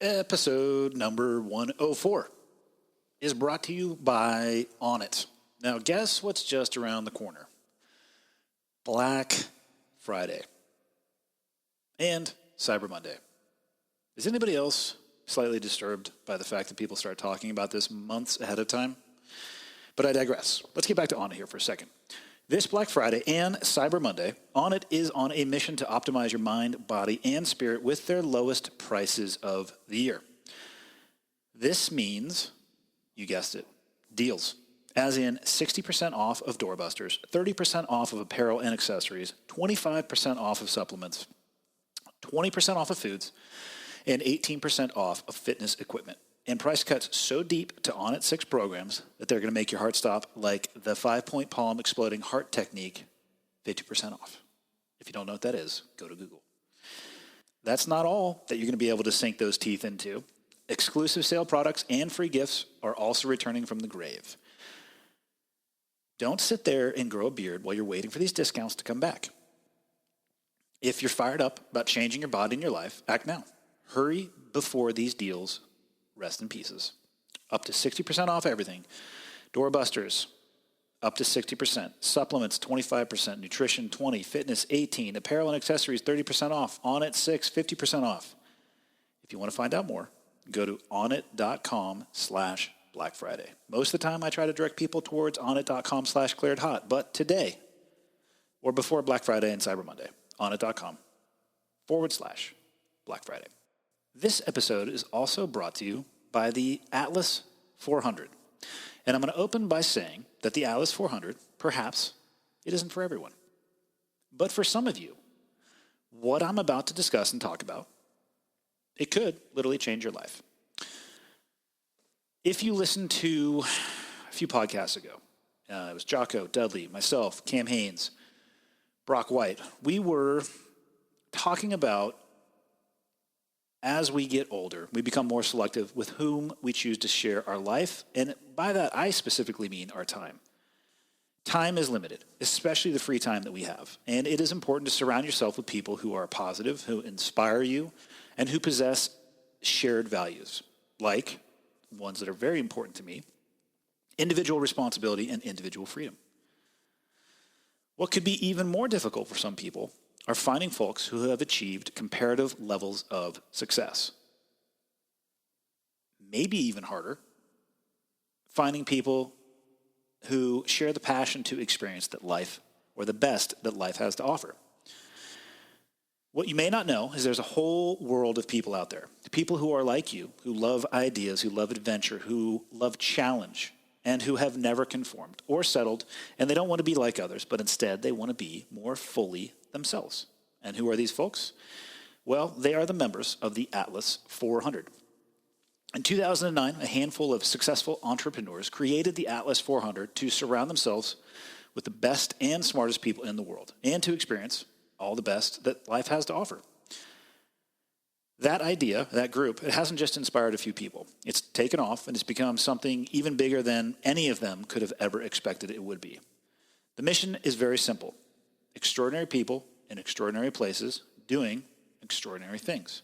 Episode number 104 is brought to you by Onnit. Now, guess what's just around the corner? Black Friday and Cyber Monday. Is anybody else slightly disturbed by the fact that people start talking about this months ahead of time? But I digress. Let's get back to Onnit here for a second. This Black Friday and Cyber Monday, Onnit is on a mission to optimize your mind, body, and spirit with their lowest prices of the year. This means, you guessed it, deals. As in 60% off of doorbusters, 30% off of apparel and accessories, 25% off of supplements, 20% off of foods, and 18% off of fitness equipment. And price cuts so deep to Onnit 6 programs that they're going to make your heart stop, like the 5-point palm exploding heart technique, 50% off. If you don't know what that is, go to Google. That's not all that you're going to be able to sink those teeth into. Exclusive sale products and free gifts are also returning from the grave. Don't sit there and grow a beard while you're waiting for these discounts to come back. If you're fired up about changing your body and your life, act now. Hurry before these deals rest in pieces. Up to 60% off everything. Doorbusters, up to 60%. Supplements, 25%. Nutrition, 20%. Fitness, 18%. Apparel and accessories, 30% off. Onnit 6, 50% off. If you want to find out more, go to onnit.com/Black Friday. Most of the time, I try to direct people towards onnit.com/clearedhot, but today, or before Black Friday and Cyber Monday, onnit.com/Black Friday. This episode is also brought to you by the Atlas 400. And I'm going to open by saying that the Atlas 400, perhaps, it isn't for everyone. But for some of you, what I'm about to discuss and talk about, it could literally change your life. If you listened to a few podcasts ago, it was Jocko, Dudley, myself, Cam Haynes, Brock White, we were talking about as we get older, we become more selective with whom we choose to share our life. And by that, I specifically mean our time. Time is limited, especially the free time that we have. And it is important to surround yourself with people who are positive, who inspire you, and who possess shared values, like ones that are very important to me: individual responsibility and individual freedom. What could be even more difficult for some people are finding folks who have achieved comparative levels of success. Maybe even harder, finding people who share the passion to experience that life, or the best that life has to offer. What you may not know is there's a whole world of people out there, people who are like you, who love ideas, who love adventure, who love challenge, and who have never conformed or settled, and they don't want to be like others, but instead they want to be more fully themselves. And who are these folks? Well, they are the members of the Atlas 400. In 2009, a handful of successful entrepreneurs created the Atlas 400 to surround themselves with the best and smartest people in the world, and to experience all the best that life has to offer. That idea, that group, it hasn't just inspired a few people. It's taken off, and it's become something even bigger than any of them could have ever expected it would be. The mission is very simple: extraordinary people in extraordinary places doing extraordinary things.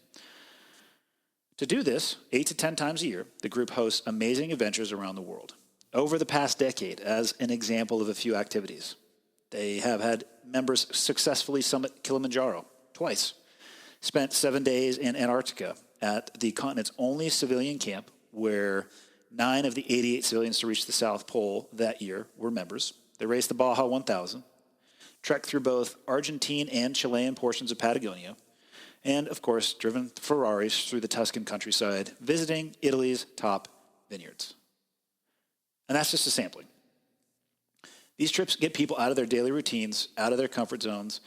To do this, 8 to 10 times a year, the group hosts amazing adventures around the world. Over the past decade, as an example of a few activities, they have had members successfully summit Kilimanjaro twice, spent 7 days in Antarctica at the continent's only civilian camp, where 9 of the 88 civilians to reach the South Pole that year were members. They raced the Baja 1000, trekked through both Argentine and Chilean portions of Patagonia, and, of course, driven Ferraris through the Tuscan countryside, visiting Italy's top vineyards. And that's just a sampling. These trips get people out of their daily routines, out of their comfort zones,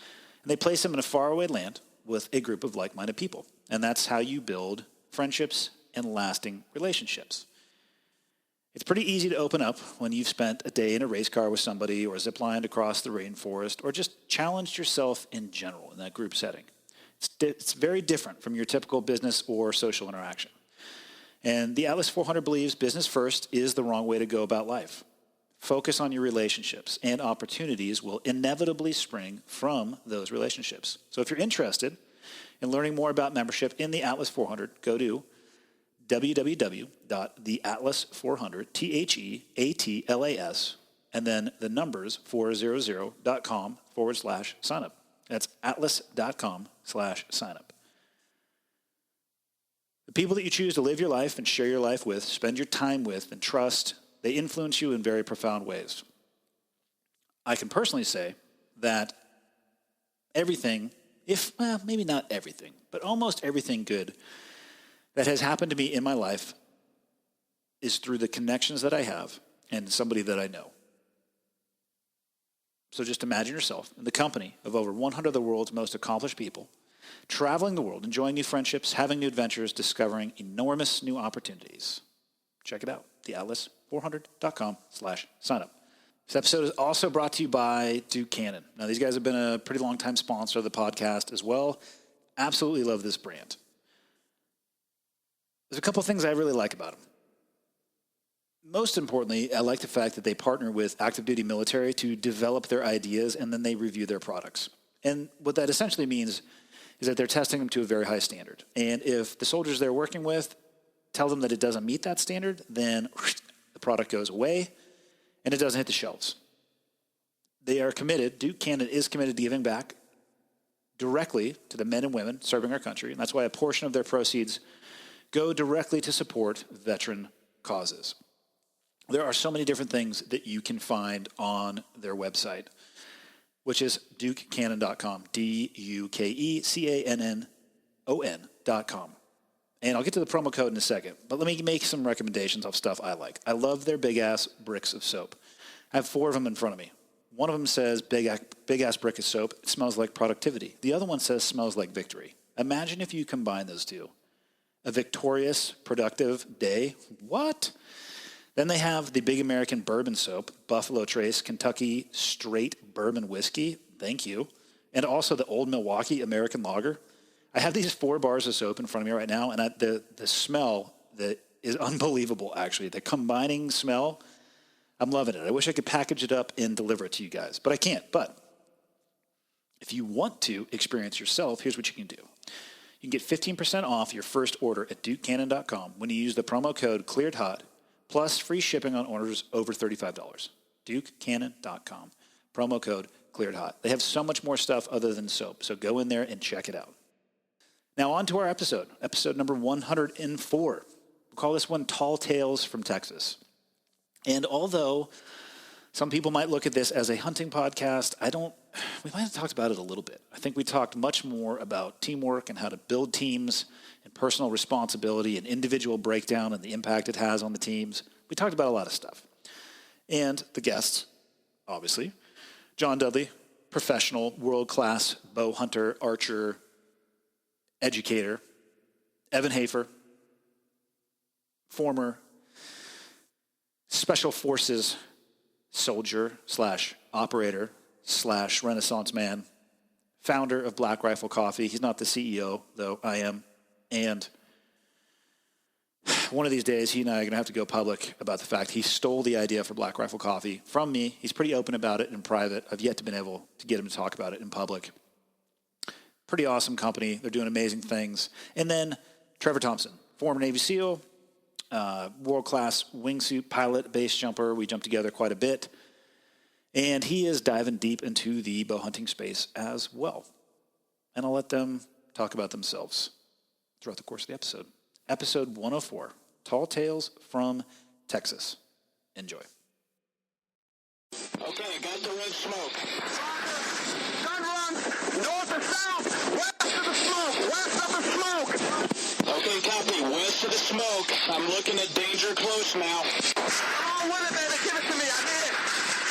and they place them in a faraway land with a group of like-minded people. And that's how you build friendships and lasting relationships. It's pretty easy to open up when you've spent a day in a race car with somebody, or ziplined across the rainforest, or just challenged yourself in general in that group setting. It's very different from your typical business or social interaction. And the Atlas 400 believes business first is the wrong way to go about life. Focus on your relationships, and opportunities will inevitably spring from those relationships. So if you're interested in learning more about membership in the Atlas 400, go to www.theatlas400, THEATLAS, and then the numbers 400.com/signup. That's atlas.com/signup. The people that you choose to live your life and share your life with, spend your time with, and trust, they influence you in very profound ways. I can personally say that everything, maybe not everything, but almost everything good that has happened to me in my life is through the connections that I have and somebody that I know. So just imagine yourself in the company of over 100 of the world's most accomplished people, traveling the world, enjoying new friendships, having new adventures, discovering enormous new opportunities. Check it out, theatlas400.com/signup. This episode is also brought to you by Duke Cannon. Now, these guys have been a pretty long-time sponsor of the podcast as well. Absolutely love this brand. There's a couple of things I really like about them. Most importantly, I like the fact that they partner with active duty military to develop their ideas and then they review their products. And what that essentially means is that they're testing them to a very high standard. And if the soldiers they're working with tell them that it doesn't meet that standard, then the product goes away and it doesn't hit the shelves. They are committed, Duke Cannon is committed to giving back directly to the men and women serving our country. And that's why a portion of their proceeds go directly to support veteran causes. There are so many different things that you can find on their website, which is dukecannon.com, DUKECANNON.com. And I'll get to the promo code in a second, but let me make some recommendations of stuff I like. I love their big-ass bricks of soap. I have 4 of them in front of me. One of them says big-ass brick of soap. It smells like productivity. The other one says smells like victory. Imagine if you combine those two. A victorious, productive day. What? Then they have the Big American Bourbon Soap, Buffalo Trace, Kentucky Straight Bourbon Whiskey. Thank you. And also the Old Milwaukee American Lager. I have these 4 bars of soap in front of me right now, and the smell that is unbelievable, actually. The combining smell, I'm loving it. I wish I could package it up and deliver it to you guys, but I can't. But if you want to experience yourself, here's what you can do. You can get 15% off your first order at dukecannon.com when you use the promo code ClearedHot, plus free shipping on orders over $35. dukecannon.com, promo code ClearedHot. They have so much more stuff other than soap, so go in there and check it out. Now on to our episode number 104. We'll call this one Tall Tales from Texas. And although some people might look at this as a hunting podcast, we might have talked about it a little bit. I think we talked much more about teamwork and how to build teams and personal responsibility and individual breakdown and the impact it has on the teams. We talked about a lot of stuff. And the guests, obviously, John Dudley, professional, world-class bow hunter, archer, educator. Evan Hafer, former Special Forces soldier / operator / Renaissance man, founder of Black Rifle Coffee. He's not the CEO, though I am. And one of these days, he and I are going to have to go public about the fact he stole the idea for Black Rifle Coffee from me. He's pretty open about it in private. I've yet to been able to get him to talk about it in public. Pretty awesome company. They're doing amazing things. And then Trevor Thompson, former Navy SEAL, world-class wingsuit pilot, base jumper. We jump together quite a bit. And he is diving deep into the bow hunting space as well. And I'll let them talk about themselves throughout the course of the episode. Episode 104, Tall Tales from Texas. Enjoy. Okay, got the red smoke. Gun run, north and south, west of the smoke, west of the smoke. Okay, copy, west of the smoke. I'm looking at danger close now. Come on with it, baby, give it to me, I need it.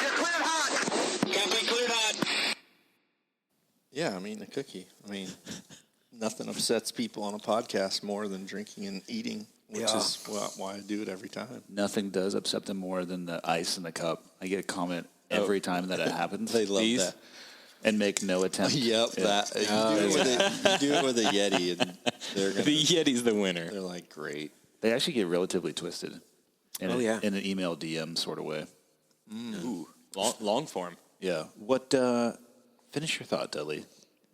You're cleared hot. Copy, cleared hot. Yeah, I mean, a cookie. I mean, nothing upsets people on a podcast more than drinking and eating, which is why I do it every time. Nothing does upset them more than the ice in the cup. I get a comment every time that it happens. They love that. And make no attempt. Yep, that. You do it with a Yeti, and they're gonna, the Yeti's the winner. They're like, great. They actually get relatively twisted in, yeah. in an email DM sort of way. Ooh, long form. Yeah. Finish your thought, Dudley.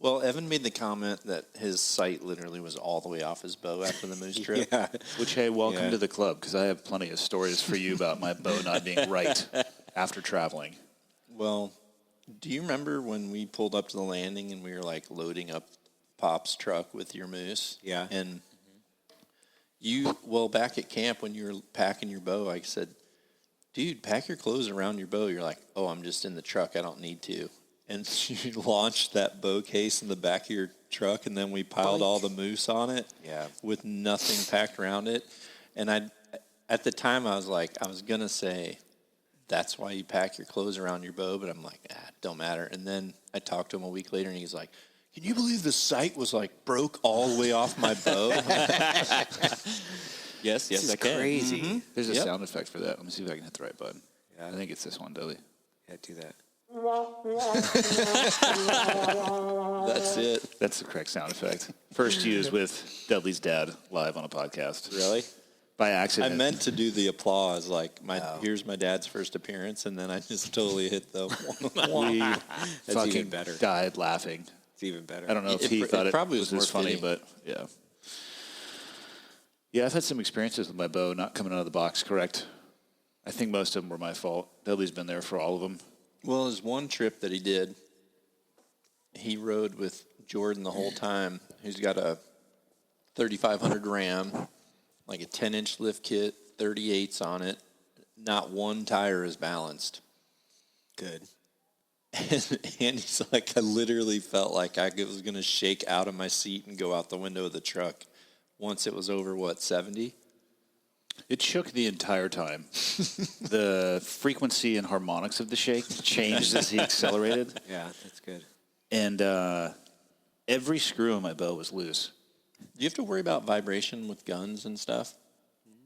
Well, Evan made the comment that his sight literally was all the way off his bow after the moose trip. Yeah. Which, hey, welcome to the club, because I have plenty of stories for you about my bow not being right after traveling. Well, do you remember when we pulled up to the landing and we were like loading up Pop's truck with your moose? Yeah. And back at camp when you were packing your bow, I said, dude, pack your clothes around your bow. You're like, oh, I'm just in the truck. I don't need to. And you launched that bow case in the back of your truck, and then we piled all the moose on it with nothing packed around it. And at the time, I was going to say, that's why you pack your clothes around your bow, but I'm like, it don't matter. And then I talked to him a week later, and he's like, can you believe the sight was like broke all the way off my bow? Yes, This I can. crazy. Mm-hmm. There's a sound effect for that. Let me see if I can hit the right button. Yeah. I think it's this one, Dudley. Yeah, do that. That's it. That's the correct sound effect. First used with Dudley's dad live on a podcast. Really? By I accident. meant to do the applause, like here's my dad's first appearance, and then I just totally hit the We fucking even better. died laughing. It's even better. I don't know if he thought it probably was was this more funny, fitting. but yeah. Yeah, I've had some experiences with my bow not coming out of the box correct. I think most of them were my fault. Dudley's been there for all of them. Well, there's one trip that he did. He rode with Jordan the whole time. He's got a 3500 Ram, like a 10-inch lift kit, 38s on it. Not one tire is balanced. Good. And Andy's like, I literally felt like I was going to shake out of my seat and go out the window of the truck once it was over, 70? It shook the entire time. The frequency and harmonics of the shake changed as he accelerated. Yeah, that's good. And every screw in my bow was loose. Do you have to worry about vibration with guns and stuff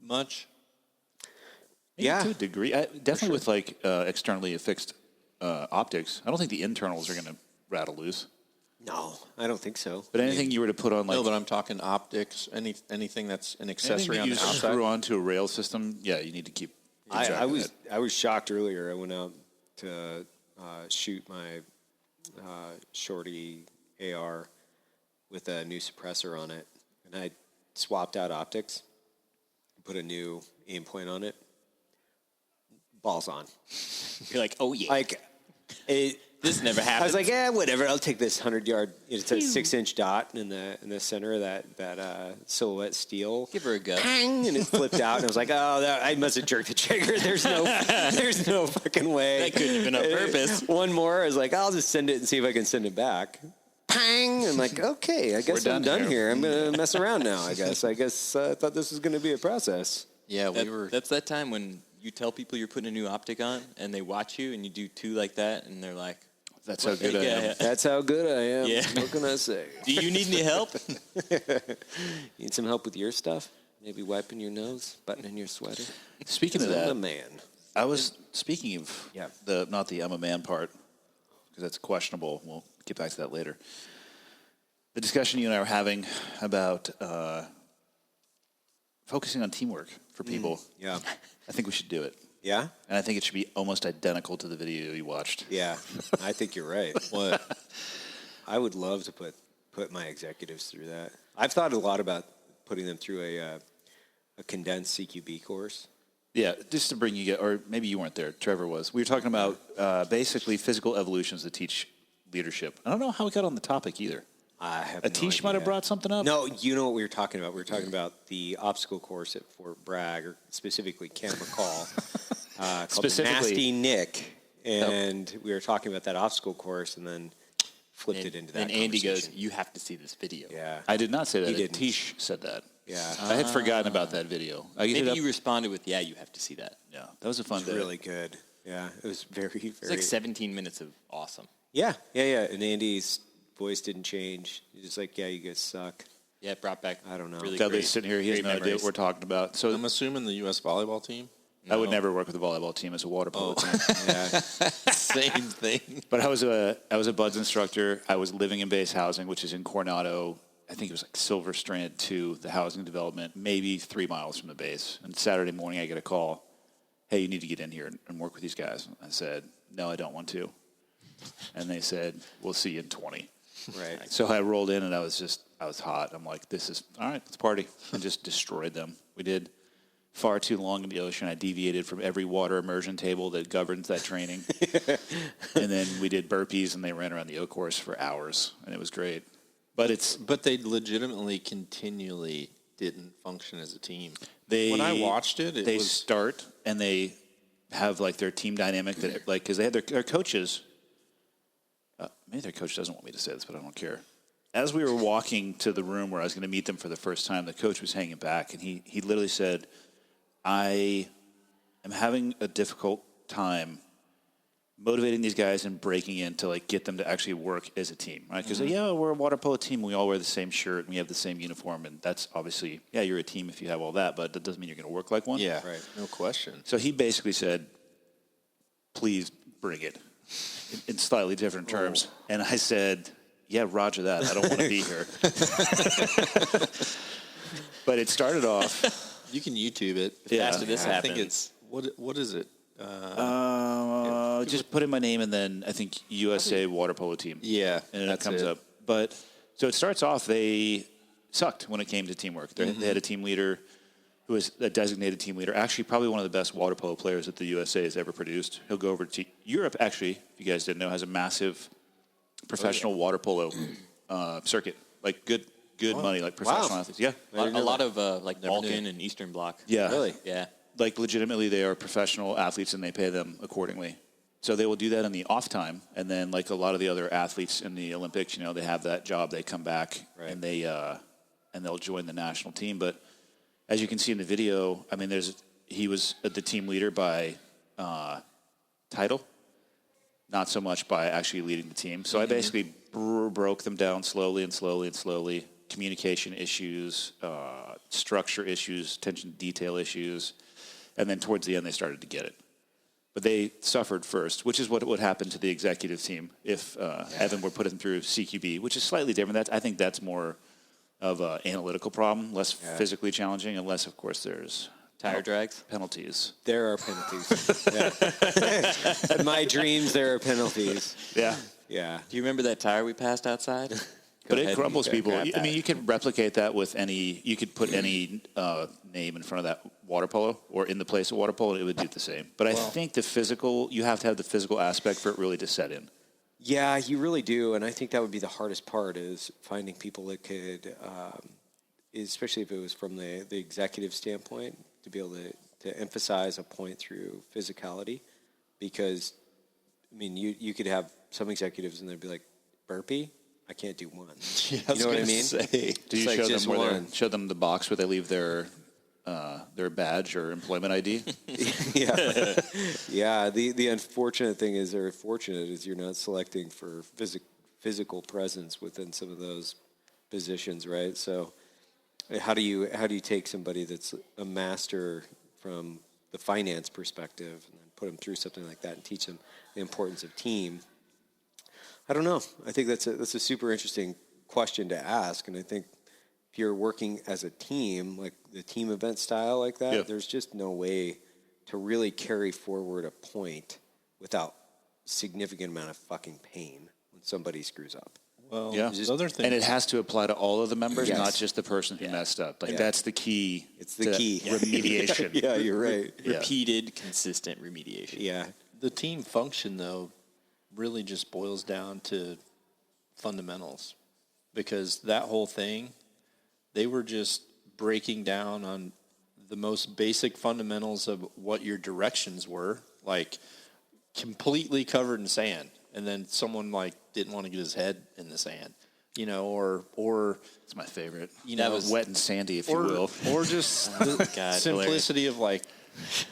much? Maybe Yeah. to a degree. Definitely with like externally affixed optics. I don't think the internals are going to rattle loose. No, I don't think so. But anything you were to put on, like No, but I'm talking optics, anything that's an accessory anything on that the you outside. screw onto a rail system, yeah, you need to keep track I of was it. I was shocked earlier. I went out to shoot my shorty AR with a new suppressor on it, and I swapped out optics, put a new aim point on it. Balls on. You're like, oh yeah. Like it. This never happened. I was like, yeah, whatever. I'll take this 100-yard. It's a 6-inch dot in the center of that silhouette steel. Give her a go. Pang, and it flipped out, and I was like, oh, I must have jerked the trigger. There's no fucking way. That couldn't have been on purpose. One more, I was like, I'll just send it and see if I can send it back. Pang! I'm like, okay, I guess I'm done here. I'm gonna mess around now. I guess I thought this was gonna be a process. Yeah, we were. That's that time when you tell people you're putting a new optic on, and they watch you, and you do two like that, and they're like, That's how good I am. That's how good I am. Yeah. What can I say? do you need any help? Need some help with your stuff? Maybe wiping your nose, buttoning your sweater. Speaking of I'm a that, man. I was speaking of Yeah. not the I'm a man part, because that's questionable. We'll get back to that later. The discussion you and I were having about focusing on teamwork for people. Yeah. I think we should do it. Yeah? And I think it should be almost identical to the video you watched. Yeah. I think you're right. What? I would love to put my executives through that. I've thought a lot about putting them through a condensed CQB course. Yeah, just to bring you, or maybe you weren't there, Trevor was. We were talking about basically physical evolutions that teach leadership. I don't know how we got on the topic either. I have Atish might have brought something up. No, you know what we were talking about? We were talking about the obstacle course at Fort Bragg, or specifically Camp McCall, called Specifically- Nasty Nick. And we were talking about that obstacle course and then flipped it into that And Andy goes, conversation. you have to see this video. Yeah. I did not say that. He didn't. Atish said that. Yeah. I had forgotten about that video. I hit Maybe up- you responded with, yeah, you have to see that. Yeah, that was a fun day. Really good. Yeah. It was very, very. It's like 17 minutes of awesome. Yeah. And Andy's voice didn't change. He's just like, yeah, you guys suck. Yeah, it brought back. I don't know. Really Dudley's great, sitting here. He has great no idea memories. what we're talking about. So I'm assuming the U.S. volleyball team. I would never work with a volleyball team as a water polo team. Yeah. Same thing. But I was a buds instructor. I was living in base housing, which is in Coronado. I think it was like Silver Strand 2, the housing development, maybe 3 miles from the base. And Saturday morning, I get a call. Hey, you need to get in here and work with these guys. I said, no, I don't want to. And they said, we'll see you in 20. Right. So I rolled in and I was hot. I'm like, this is, all right, let's party. And just destroyed them. We did far too long in the ocean. I deviated from every water immersion table that governs that training. And then we did burpees and they ran around the O course for hours and it was great. But they legitimately continually didn't function as a team. When I watched it, they start and they have like their team dynamic that like, cause they had their coaches, maybe their coach doesn't want me to say this, but I don't care. As we were walking to the room where I was going to meet them for the first time, the coach was hanging back, and he literally said, I am having a difficult time motivating these guys and breaking in to like get them to actually work as a team, right? Because we're a water polo team, we all wear the same shirt, and we have the same uniform, and that's obviously, you're a team if you have all that, but that doesn't mean you're going to work like one. Yeah, right. No question. So he basically said, please bring it, in slightly different terms. And I said, yeah, roger that. I don't want to be here. But it started off. You can YouTube it. After this I happens. think it's, what is it? Just put in my name and then I think USA Water Polo Team. Yeah, And it that's comes it. up. But so it starts off, they sucked when it came to teamwork. They had a team leader who was a designated team leader, actually probably one of the best water polo players that the USA has ever produced. He'll go over to Europe, actually, if you guys didn't know, has a massive professional water polo circuit. Like good money, like professional athletes. Yeah. A lot of like Balkan and Eastern Bloc. Yeah. Really? Yeah. Like legitimately they are professional athletes and they pay them accordingly. So they will do that in the off time. And then like a lot of the other athletes in the Olympics, they have that job. They come back and they'll join the national team. But as you can see in the video, I mean, he was the team leader by title, not so much by actually leading the team. So I basically broke them down slowly and slowly and slowly. Communication issues, structure issues, attention to detail issues. And then towards the end, they started to get it. But they suffered first, which is what would happen to the executive team if Evan were put through CQB, which is slightly different. I think that's more of an analytical problem, less physically challenging, unless, of course, there's Tire drags? Penalties. There are penalties. In my dreams, there are penalties. Yeah. Yeah. Do you remember that tire we passed outside? But it crumbles people. grab I mean, you could replicate that with you could put any name in front of that water polo or in the place of water polo, and it would do the same. But I think you have to have the physical aspect for it really to set in. Yeah, you really do, and I think that would be the hardest part is finding people that could, especially if it was from the executive standpoint, to be able to emphasize a point through physicality, because, I mean, you could have some executives and they'd be like, burpee? I can't do one. Yeah, you know what I mean? Do you like show them the box where they leave their badge or employment ID? Yeah. Yeah. The unfortunate thing is, or fortunate is, you're not selecting for physical presence within some of those positions, right? So, how do you take somebody that's a master from the finance perspective and then put them through something like that and teach them the importance of team? I don't know. I think that's a super interesting question to ask, and I think if you're working as a team, like the team event style like that, there's just no way to really carry forward a point without significant amount of fucking pain when somebody screws up. Well, other thing, and it has to apply to all of the members, Yes. not just the person who messed up. Like that's the key. It's the key. Remediation. Yeah, you're right. Repeated, consistent remediation. Yeah. The team function, though, really just boils down to fundamentals, because that whole thing, they were just breaking down on the most basic fundamentals of what your directions were, like completely covered in sand, and then someone like didn't want to get his head in the sand, or It's my favorite. That was wet and sandy, if you will. or just the God, simplicity of like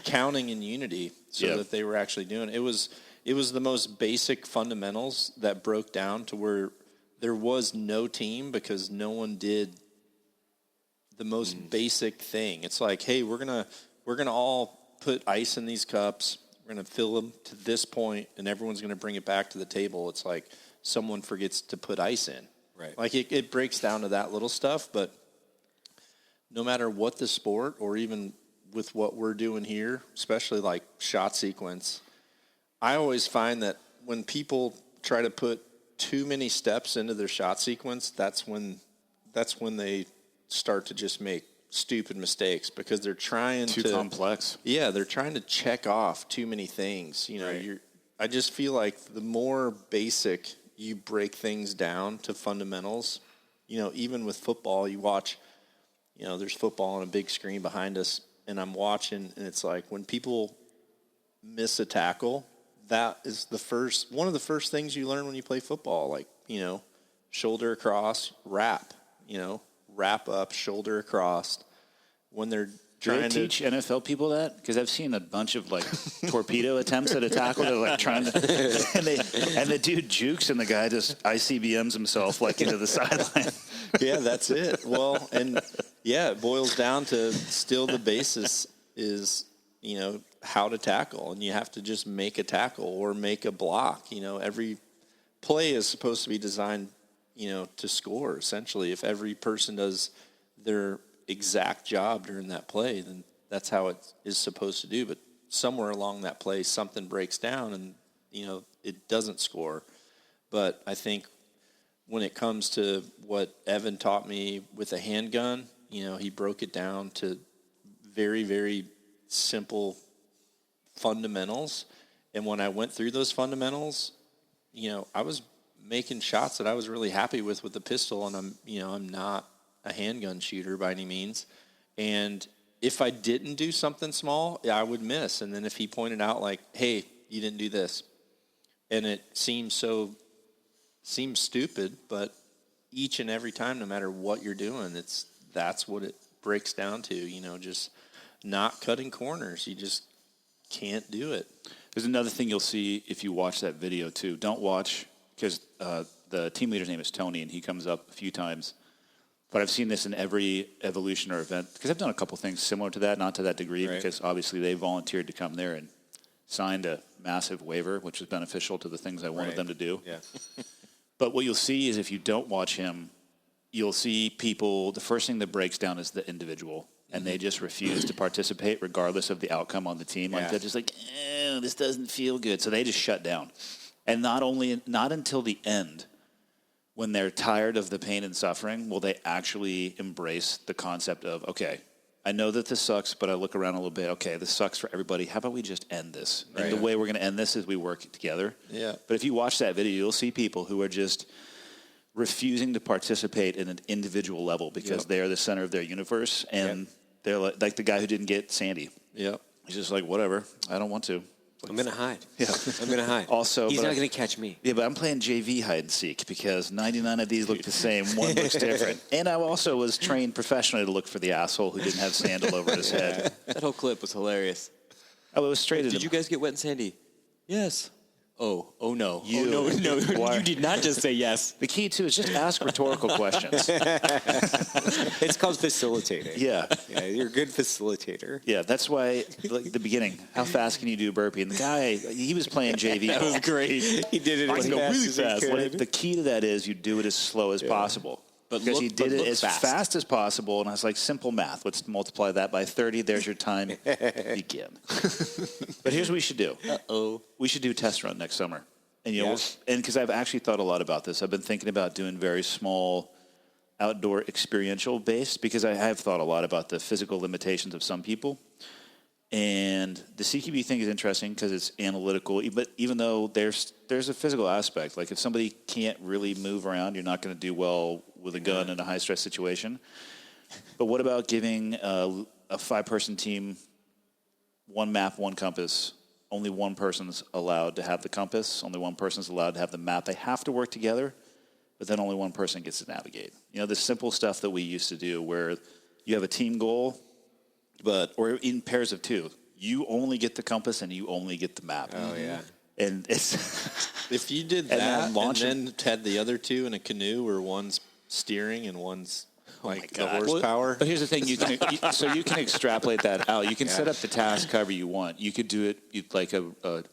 counting in unity, so that they were actually doing it. It was the most basic fundamentals that broke down to where there was no team, because no one did the most basic thing. It's like, hey, we're gonna all put ice in these cups. We're gonna fill them to this point, and everyone's gonna bring it back to the table. It's like someone forgets to put ice in. Right. Like it breaks down to that little stuff. But no matter what the sport, or even with what we're doing here, especially like shot sequence, I always find that when people try to put too many steps into their shot sequence, that's when they start to just make stupid mistakes because they're trying Too complex. Yeah, they're trying to check off too many things. You know, Right. I just feel like the more basic you break things down to fundamentals, you know, even with football, you watch, you know, there's football on a big screen behind us, and I'm watching, and it's like when people miss a tackle, that is one of the first things you learn when you play football. Like, you know, shoulder across, wrap, you know, wrap up, shoulder across. When they're Do they trying to teach NFL people that? Because I've seen a bunch of like torpedo attempts at a tackle. They're like trying to, and the dude jukes, and the guy just ICBMs himself like into the sideline. Yeah, that's it. Well, and yeah, it boils down to still the basis is, you know, how to tackle, and you have to just make a tackle or make a block. You know, every play is supposed to be designed, you know, to score. Essentially, if every person does their exact job during that play, then that's how it is supposed to do. But somewhere along that play, something breaks down, and you know, it doesn't score. But I think when it comes to what Evan taught me with a handgun, you know, he broke it down to very, very simple fundamentals. And when I went through those fundamentals, you know, I was making shots that I was really happy with the pistol, and I'm not a handgun shooter by any means. And if I didn't do something small, I would miss. And then if he pointed out like, hey, you didn't do this, and it seems stupid, but each and every time, no matter what you're doing, that's what it breaks down to, you know, just not cutting corners. You just can't do it. There's another thing you'll see if you watch that video too. Don't watch, because the team leader's name is Tony, and he comes up a few times. But I've seen this in every evolution or event, because I've done a couple things similar to that, not to that degree, because obviously they volunteered to come there and signed a massive waiver, which was beneficial to the things I wanted them to do. Yeah. But what you'll see is if you don't watch him, you'll see people, the first thing that breaks down is the individual, and they just refuse to participate regardless of the outcome on the team. Like they're just like, this doesn't feel good. So they just shut down. And not until the end, when they're tired of the pain and suffering, will they actually embrace the concept of, okay, I know that this sucks, but I look around a little bit. Okay, this sucks for everybody. How about we just end this? Right. And the way we're going to end this is we work together. Yeah. But if you watch that video, you'll see people who are just refusing to participate in an individual level because they are the center of their universe, and they're like the guy who didn't get Sandy. Yeah. He's just like, whatever, I don't want to. I'm going to hide. Yeah. I'm going to hide. Also, he's not going to catch me. Yeah, but I'm playing JV hide and seek because 99 of these look the same. One looks different. And I also was trained professionally to look for the asshole who didn't have sandal over his head. That whole clip was hilarious. Oh, it was straight at him. Did you guys get wet and sandy? Yes. Oh no. You, oh no, you did not just say yes. The key, too, is just ask rhetorical questions. It's called facilitating. Yeah. Yeah, you're a good facilitator. Yeah, that's why, like the beginning, how fast can you do a burpee? And the guy, he was playing JV. That was great. He did it as really fast. The key to that is you do it as slow as possible. Because he did it as fast as possible, and I was like, simple math. Let's multiply that by 30. There's your time. Begin. But here's what we should do. We should do a test run next summer. And you know, and because I've actually thought a lot about this. I've been thinking about doing very small outdoor experiential based, because I have thought a lot about the physical limitations of some people. And the CQB thing is interesting because it's analytical, but even though there's a physical aspect, like if somebody can't really move around, you're not going to do well with a gun in a high-stress situation. But what about giving a 5-person team one map, one compass? Only one person's allowed to have the compass. Only one person's allowed to have the map. They have to work together, but then only one person gets to navigate. You know, the simple stuff that we used to do where you have a team goal, or in pairs of 2. You only get the compass and you only get the map. Oh, yeah. And it's if you did that and then had the other 2 in a canoe where one's steering and one's like the horsepower. But here's the thing: you can extrapolate that out. You can set up the task however you want. You could do it like a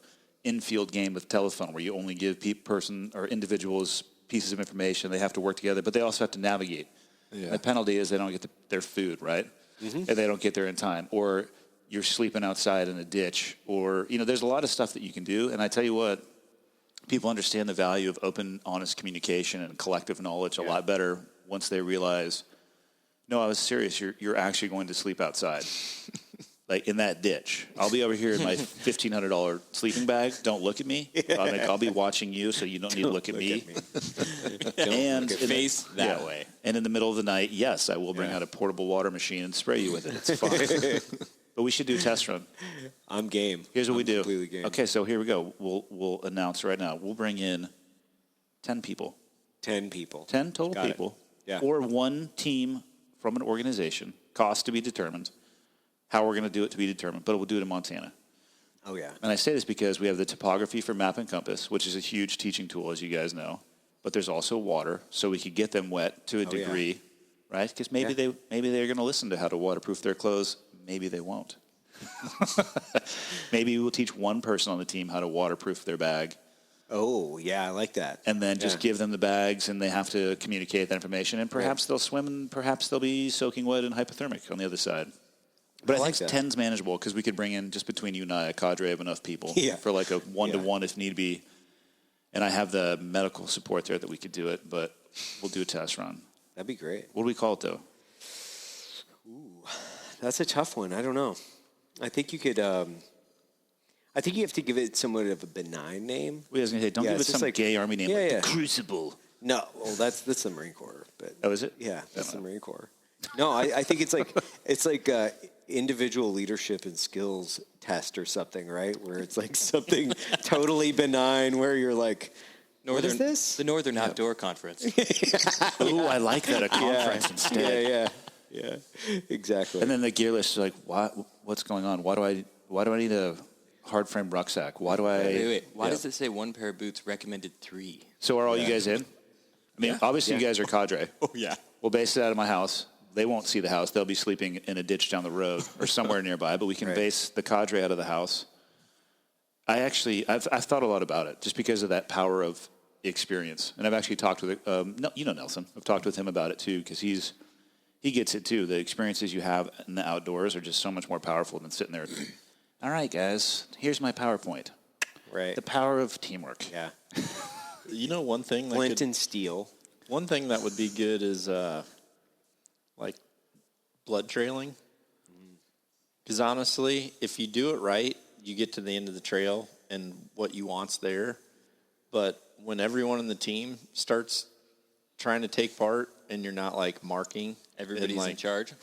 infield game with telephone, where you only give person or individuals pieces of information. They have to work together, but they also have to navigate. Yeah. The penalty is they don't get their food, right? Mm-hmm. And they don't get there in time, or you're sleeping outside in a ditch, or there's a lot of stuff that you can do. And I tell you what, people understand the value of open, honest communication and collective knowledge a lot better once they realize, no, I was serious. You're actually going to sleep outside. Like in that ditch. I'll be over here in my $1,500 sleeping bag. Don't look at me. I'll be watching you, so you don't need to look at me. And face that way. And in the middle of the night, yes, I will bring out a portable water machine and spray you with it. It's fine. But we should do a test run. I'm game. Here's what we do. Completely game. Okay, so here we go. We'll announce right now. We'll bring in 10 people. 10 people. 10 total Got it. people. Yeah. Or one team from an organization. Cost to be determined. How we're going to do it to be determined. But we'll do it in Montana. Oh, yeah. And I say this because we have the topography for Map and Compass, which is a huge teaching tool, as you guys know. But there's also water, so we could get them wet to a degree, right? Because maybe they're going to listen to how to waterproof their clothes. Maybe they won't. Maybe we'll teach one person on the team how to waterproof their bag. Oh, yeah, I like that. And then just give them the bags, and they have to communicate that information. And perhaps they'll swim, and perhaps they'll be soaking wet and hypothermic on the other side. But I think 10's manageable because we could bring in, just between you and I, a cadre of enough people for like a one-to-one if need be. And I have the medical support there that we could do it, but we'll do a test run. That'd be great. What do we call it, though? Ooh, that's a tough one. I don't know. I think you could. I think you have to give it somewhat of a benign name. We was going to say, don't give it some gay Army name like the Crucible. No, well, that's the Marine Corps. But oh, is it? Yeah, that's the Marine Corps. No, I think it's like individual leadership and skills test or something, right? Where it's like something totally benign, where you're like, what is this? The Northern Outdoor Conference. Ooh, I like that, a conference instead. Yeah, exactly. And then the gear list is like, what's going on? Why do I need a hard frame rucksack? Why do I? Wait. Why does it say one pair of boots recommended 3? So are all you guys in? I mean, obviously you guys are cadre. Oh yeah. We'll base it out of my house. They won't see the house. They'll be sleeping in a ditch down the road or somewhere nearby. But we can base the cadre out of the house. I've thought a lot about it just because of that power of experience. And I've actually talked with Nelson. I've talked with him about it too because he gets it too. The experiences you have in the outdoors are just so much more powerful than sitting there. All right, guys, here's my PowerPoint. Right. The power of teamwork. Yeah. You know, one thing that Flint and steel. One thing that would be good is like blood trailing. Because honestly, if you do it right, you get to the end of the trail and what you want's there. But when everyone in the team starts trying to take part and you're not like marking, everybody's like, in charge.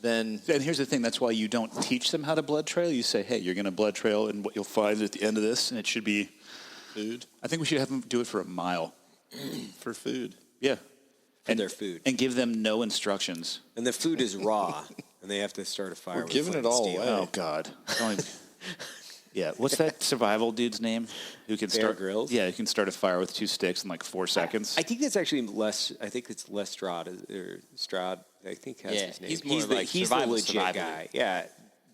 And here's the thing, that's why you don't teach them how to blood trail. You say, hey, you're going to blood trail, and what you'll find at the end of this, and it should be food. I think we should have them do it for a mile. For food. Yeah. And their food. And give them no instructions. And the food is raw, and they have to start a fire. We're with giving flint it and all steel. away. Oh, God. Yeah. What's that survival dude's name? Who can Bear start Grylls? Yeah, who can start a fire with 2 sticks in like 4 seconds. I think that's actually less. I think it's Les Stroud. Or Stroud, I think has his name. he's more the, like he's the survival legit survival. guy. Yeah.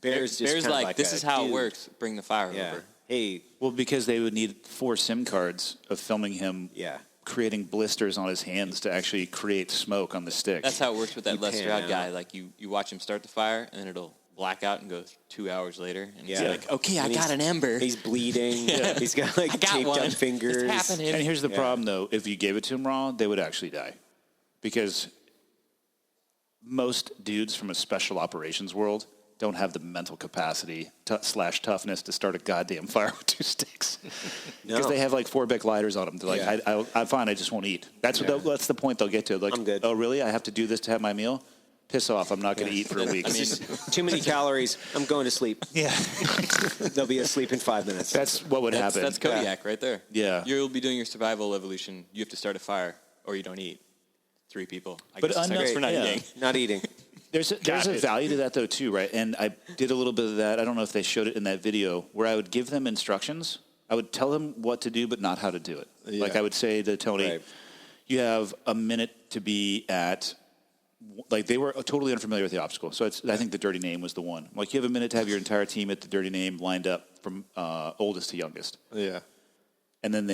Bear's just Bear's kinda like, this a is how dude. it works. Bring the fire Yeah. over. Hey. Well, because they would need 4 SIM cards of filming him creating blisters on his hands to actually create smoke on the stick. That's how it works with that Les Stroud pan guy. out. Like you watch him start the fire, and then it'll black out and go 2 hours later. And he's Yeah. like, okay, I And got he's- an ember. He's bleeding. He's got like I got taped one. up fingers. It's happening. And here's the problem, though. If you gave it to them raw, they would actually die. Because most dudes from a special operations world don't have the mental capacity slash toughness to start a goddamn fire with 2 sticks. Because they have like 4 Bic lighters on them. They're like, I'm fine, I just won't eat. That's the point they'll get to. Like, I'm good. Oh, really? I have to do this to have my meal? Piss off. I'm not going to eat for a week. Too many calories. I'm going to sleep. Yeah. They'll be asleep in 5 minutes. That's what would happen. That's Kodiak right there. Yeah. You'll be doing your survival evolution. You have to start a fire, or you don't eat. 3 people. I But guess it's for not yeah. eating. Not eating. There's a value to that, though, too, right? And I did a little bit of that. I don't know if they showed it in that video, where I would give them instructions. I would tell them what to do, but not how to do it. Yeah. Like I would say to Tony, Right. you have a minute to be at, like they were totally unfamiliar with the obstacle. So I think the dirty name was the one. Like you have a minute to have your entire team at the dirty name lined up from oldest to youngest. Yeah. And then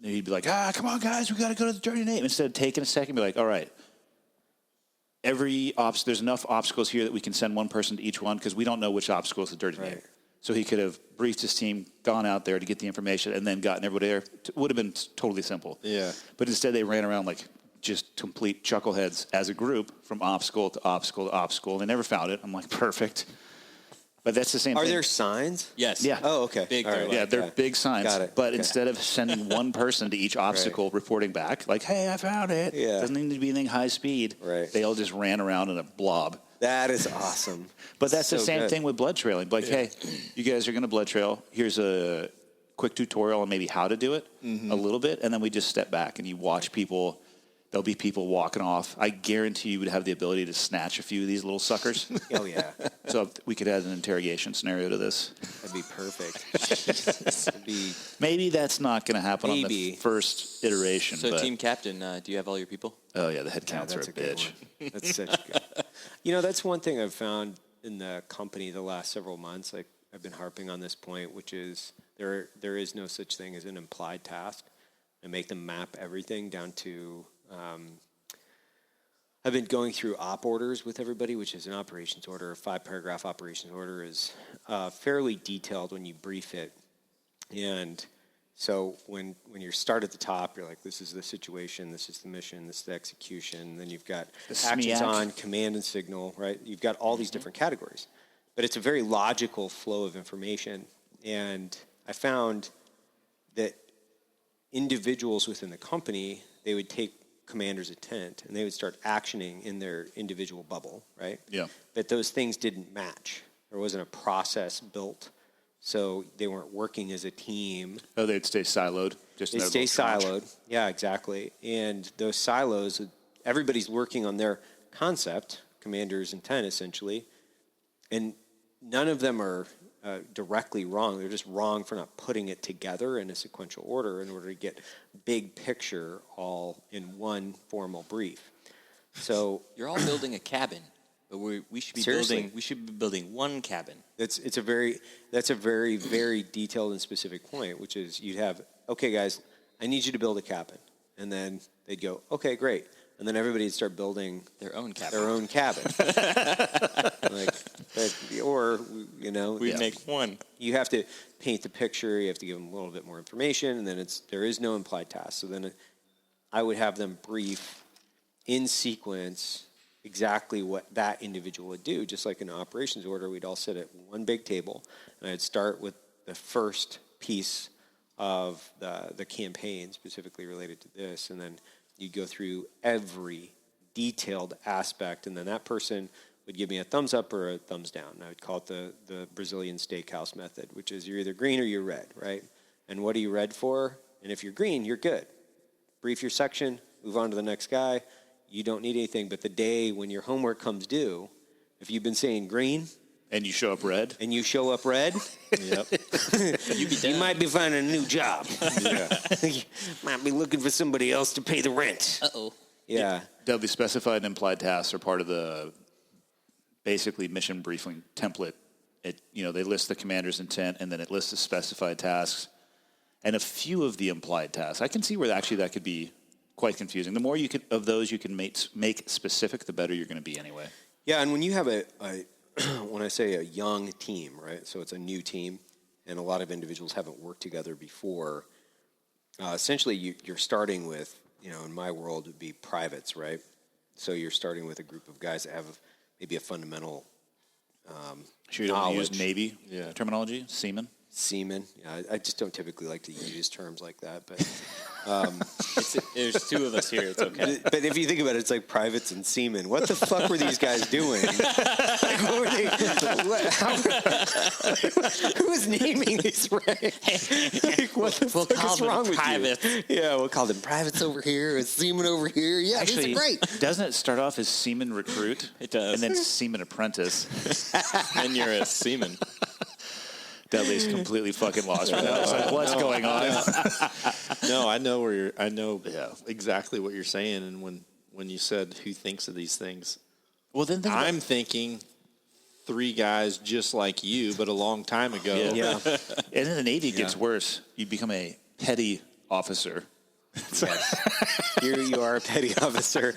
he'd be like, come on, guys, we got to go to the dirty name. Instead of taking a second, be like, all right, there's enough obstacles here that we can send one person to each one because we don't know which obstacle is the dirty name. So he could have briefed his team, gone out there to get the information, and then gotten everybody there. It would have been totally simple. Yeah. But instead they ran around like just complete chuckleheads as a group from obstacle to obstacle to obstacle. They never found it. I'm like, perfect. But that's the same thing. Are there signs? Yes. Yeah. Oh, okay. Big. All right. Yeah, they're Okay. big signs. Got it. But Okay. instead of sending one person to each obstacle reporting back, like, hey, I found it. Yeah. Doesn't need to be anything high speed. Right. They all just ran around in a blob. That is awesome. But that's the So same good. thing with blood trailing. Like, hey, you guys are going to blood trail. Here's a quick tutorial on maybe how to do it a little bit. And then we just step back and you watch people. There'll be people walking off. I guarantee you would have the ability to snatch a few of these little suckers. Oh, yeah. So if we could add an interrogation scenario to this. That'd be perfect. It'd be, Maybe that's not going to happen on Maybe. the first iteration. So, but, team captain, do you have all your people? oh, yeah, the head counts are that's a a good bitch. one. That's such good. You know, that's one thing I've found in the company the last several months. Like, I've been harping on this point, which is there is no such thing as an implied task. And make them map everything down to... I've been going through op orders with everybody, which is an operations order. A 5-paragraph operations order is fairly detailed when you brief it. And so when you start at the top, you're like, this is the situation, this is the mission, this is the execution. Then you've got actions SMEAC. on, command and signal, right? You've got all these different categories. But it's a very logical flow of information. And I found that individuals within the company, they would take commander's intent and they would start actioning in their individual bubble, right? Yeah. But those things didn't match. There wasn't a process built, so they weren't working as a team. Oh, they'd stay siloed. Just They in their stay little tranche. siloed. Yeah, exactly. And those silos, everybody's working on their concept, commander's intent essentially, and none of them are directly wrong. They're just wrong for not putting it together in a sequential order in order to get big picture all in one formal brief. So You're all building a cabin, but we should be Seriously. building one cabin. that's a very very detailed and specific point, which is you'd have, okay guys, I need you to build a cabin, and then they'd go, okay, great, and then everybody'd start building Their own cabin. their own cabin. Like, or you know, We make one. you have to paint the picture. You have to give them a little bit more information, and then there is no implied task. So then I would have them brief in sequence exactly what that individual would do. Just like in an operations order, we'd all sit at one big table, and I'd start with the first piece of the campaign specifically related to this, and then you'd go through every detailed aspect, and then that person would give me a thumbs up or a thumbs down. And I would call it the Brazilian steakhouse method, which is you're either green or you're red, right? And what are you red for? And if you're green, you're good. Brief your section, move on to the next guy. You don't need anything. But the day when your homework comes due, if you've been saying green And you show up red. and you show up red, Yep. you might be finding a new job. You might be looking for somebody else to pay the rent. Uh-oh. Yeah. Dudley, specified and implied tasks are part of the basically mission briefing template. They list the commander's intent, and then it lists the specified tasks and a few of the implied tasks. I can see where actually that could be quite confusing. The more of those you can make specific, the better you're going to be anyway. Yeah, and when you have when I say a young team, right? So it's a new team, and a lot of individuals haven't worked together before. Essentially, you're starting with, in my world, it would be privates, right? So you're starting with a group of guys that have maybe a fundamental Sure, you don't want to use knowledge. Navy terminology, seaman. Seamen. Yeah, I just don't typically like to use terms like that, but There's two of us here. It's okay. but if you think about it, it's like privates and seamen. What the fuck were these guys doing? Like, what were who was naming these ranks? Like, what the We'll fuck call is them wrong privates. with you? Yeah, we'll call them privates over here, a seaman over here. Yeah, these are great. Doesn't it start off as seaman recruit? It does. And then seaman apprentice. And you're a seaman. Dudley's completely fucking lost right now. It's like, what's going on? No, I know exactly what you're saying. And when you said who thinks of these things, Well, then think about- I'm thinking 3 guys just like you, but a long time ago. Yeah. And in the Navy, it gets worse. You become a petty officer. Here you are, a petty officer.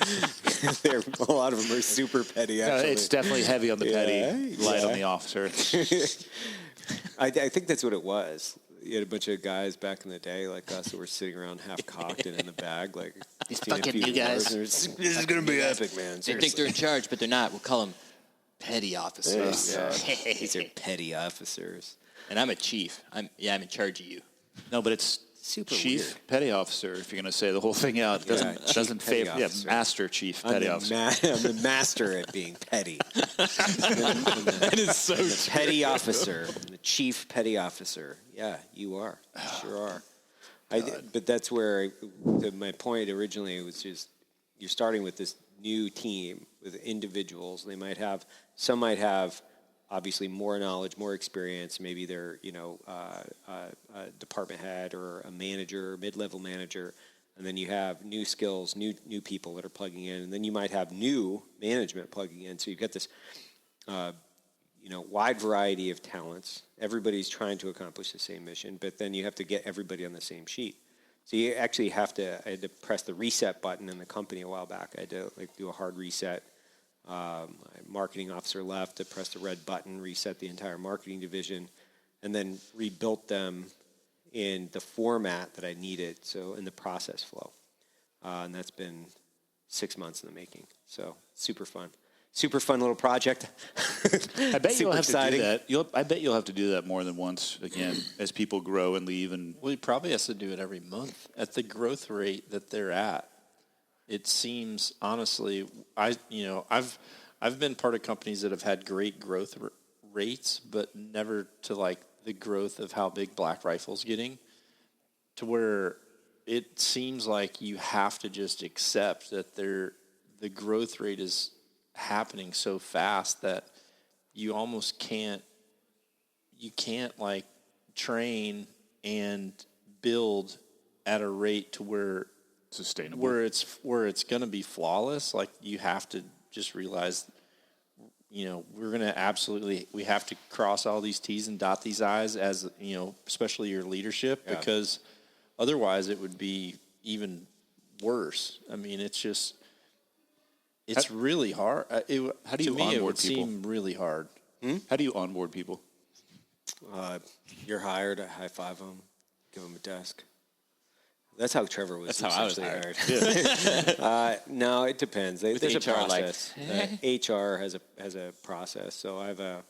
A lot of them are super petty, actually. It's definitely heavy on the petty, light on yeah. the officer. I think that's what it was. You had a bunch of guys back in the day like us that were sitting around half cocked and in the bag, like These seeing a fucking few new guys. wars, and this is gonna be epic, man. They think they're in charge, but they're not. We'll call them petty officers. Yeah. These are petty officers. And I'm a chief. I'm in charge of you. No, but it's Super chief weird. petty officer. If you're going to say the whole thing out, it Yeah, doesn't chief petty favor. Yeah, officer. master chief petty officer. I'm the master at being petty. That is so The petty officer, the chief petty officer. Yeah, you are. You sure are. But that's where my point originally was just you're starting with this new team with individuals. Some might have obviously more knowledge, more experience. Maybe they're a department head or a manager, mid-level manager, and then you have new skills, new people that are plugging in, and then you might have new management plugging in. So you've got this wide variety of talents. Everybody's trying to accomplish the same mission, but then you have to get everybody on the same sheet. So you actually I had to press the reset button in the company a while back. I had to do a hard reset. My marketing officer left to press the red button, reset the entire marketing division, and then rebuilt them in the format that I needed, so in the process flow. And that's been 6 months in the making. So super fun. Super fun little project. I bet you'll have exciting. to do that. I bet you'll have to do that more than once again as people grow and leave. And Well, he probably has to do it every month at the growth rate that they're at. It seems honestly, I've been part of companies that have had great growth rates, but never to like the growth of how big Black Rifle's getting, to where it seems like you have to just accept that the growth rate is happening so fast that you almost can't like train and build at a rate to where sustainable. where it's going to be flawless. Like you have to just realize, we're going to we have to cross all these T's and dot these I's as, especially your leadership, because otherwise it would be even worse. I mean, it's really hard. How do you to me, it onboard would people? seem really hard. How do you onboard people? You're hired, I high five them, give them a desk. That's how Trevor was. That's how I was essentially hired. No, it depends. There's a HR, like, process. HR has a process. So I have a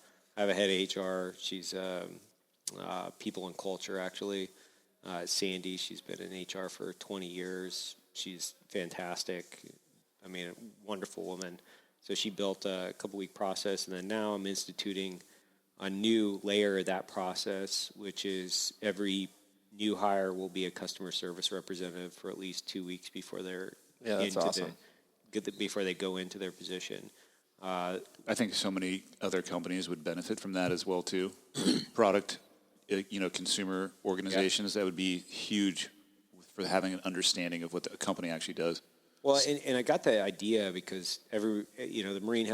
head of HR. She's people and culture actually. Sandy, she's been in HR for 20 years. She's fantastic. I mean, a wonderful woman. So she built a couple-week process, and then now I'm instituting a new layer of that process, which is every new hire will be a customer service representative for at least 2 weeks before they're that's awesome. Before they go into their position. I think so many other companies would benefit from that as well too. Product, consumer organizations, that would be huge for having an understanding of what the company actually does. Well, and I got the idea because the Marines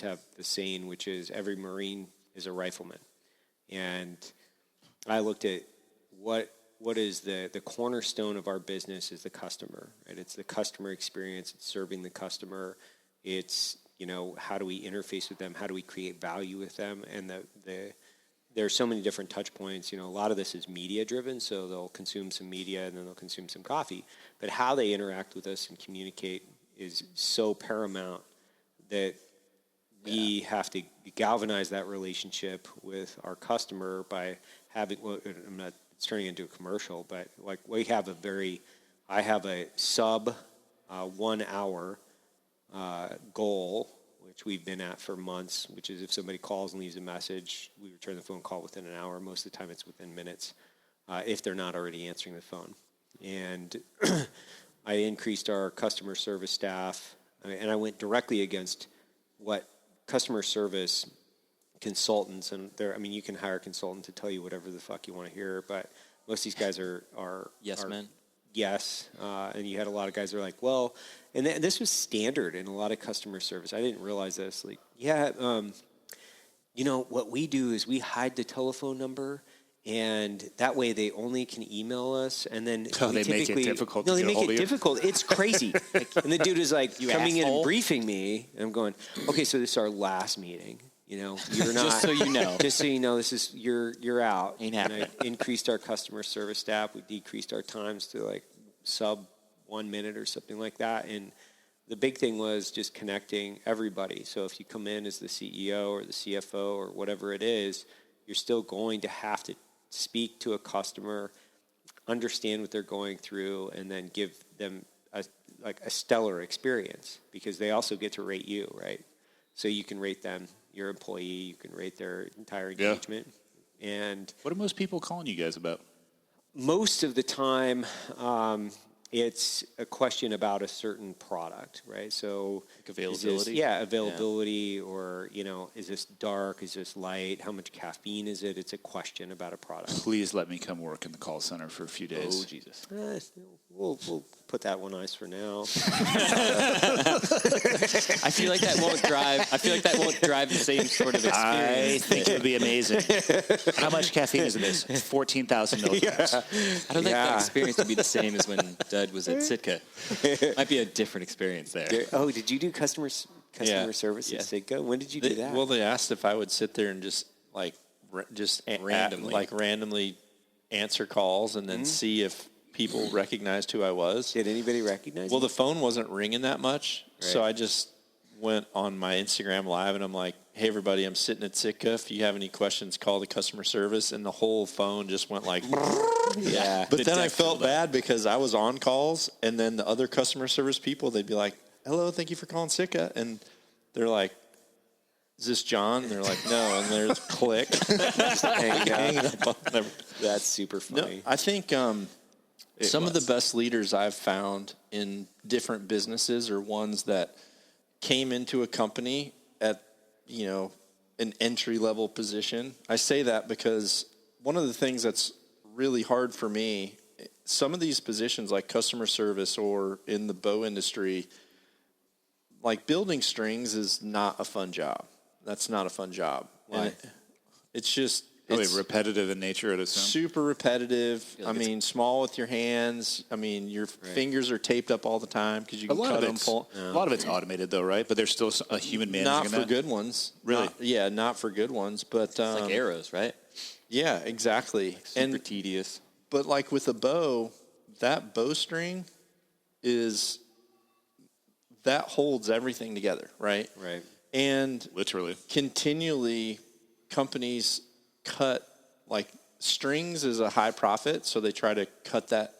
have the saying, which is every Marine is a rifleman, and I looked at what is the cornerstone of our business is the customer, right? It's the customer experience. It's serving the customer. It's how do we interface with them? How do we create value with them? And there are so many different touch points. A lot of this is media driven, so they'll consume some media and then they'll consume some coffee. But how they interact with us and communicate is so paramount that we have to galvanize that relationship with our customer by having. Well, it's turning into a commercial, but like I have a sub 1 hour goal, which we've been at for months, which is if somebody calls and leaves a message, we return the phone call within an hour. Most of the time it's within minutes, if they're not already answering the phone. And I increased our customer service staff, and I went directly against what customer service consultants, and you can hire a consultant to tell you whatever the fuck you want to hear, but most of these guys are yes men. Yes, and you had a lot of guys that are like, well, and this was standard in a lot of customer service. I didn't realize this. Like, what we do is we hide the telephone number, and that way they only can email us, and then they make it difficult. No, they make it difficult. It's crazy. And the dude is like coming in asshole. and briefing me, and I'm going, okay, so this is our last meeting. You know, you're not. Just so you know. Just so you know, this is you're out. Ain't And happening. I increased our customer service staff. We decreased our times to like sub 1 minute or something like that. And the big thing was just connecting everybody. So if you come in as the CEO or the CFO or whatever it is, you're still going to have to speak to a customer, understand what they're going through, and then give them a stellar experience, because they also get to rate you, right? So you can rate them, your employee, you can rate their entire engagement. And What are most people calling you guys about? most of the time, it's a question about a certain product, right? So Like availability? Availability, or, you know, is this dark? Is this light? How much caffeine is it? It's a question about a product. Please let me come work in the call center for a few days. Oh, Jesus. We'll put that one ice for now. I feel like that won't drive the same sort of I experience. think it would be amazing. How much caffeine is in this? 14,000 milligrams. I don't think that experience would be the same as when Dud was at Sitka. Might be a different experience there. Oh, did you do customer service at Sitka? When did you do that? Well, they asked if I would sit there and just randomly answer calls and then see if people recognized who I was. Did anybody recognize Well, you? the phone wasn't ringing that much, so I just went on my Instagram Live and I'm like, hey, everybody, I'm sitting at Sitka. If you have any questions, call the customer service. And the whole phone just went like, Yeah. But then I felt bad because I was on calls, and then the other customer service people, they'd be like, hello, thank you for calling Sitka. And they're like, is this John? And they're like, no. And there's click. Just hang up. on them. That's super No, funny. I think some of the best leaders I've found in different businesses are ones that came into a company at, you know, an entry-level position. I say that because one of the things that's really hard for me, some of these positions like customer service or in the bow industry, like building strings is not a fun job. That's not a fun job. Why? It's just... Probably it's repetitive in nature, I'd assume. super repetitive. I mean, small with your hands. I mean, your fingers are taped up all the time because you A can lot cut of them. a lot of it's automated, though, right? But there's still a human managing Not for that. good ones. Really? Not for good ones. But It's like arrows, right? yeah, exactly. Super tedious. But like with a bow, that bowstring that holds everything together, right? Right. And Literally. continually companies cut, like, strings is a high profit, so they try to cut that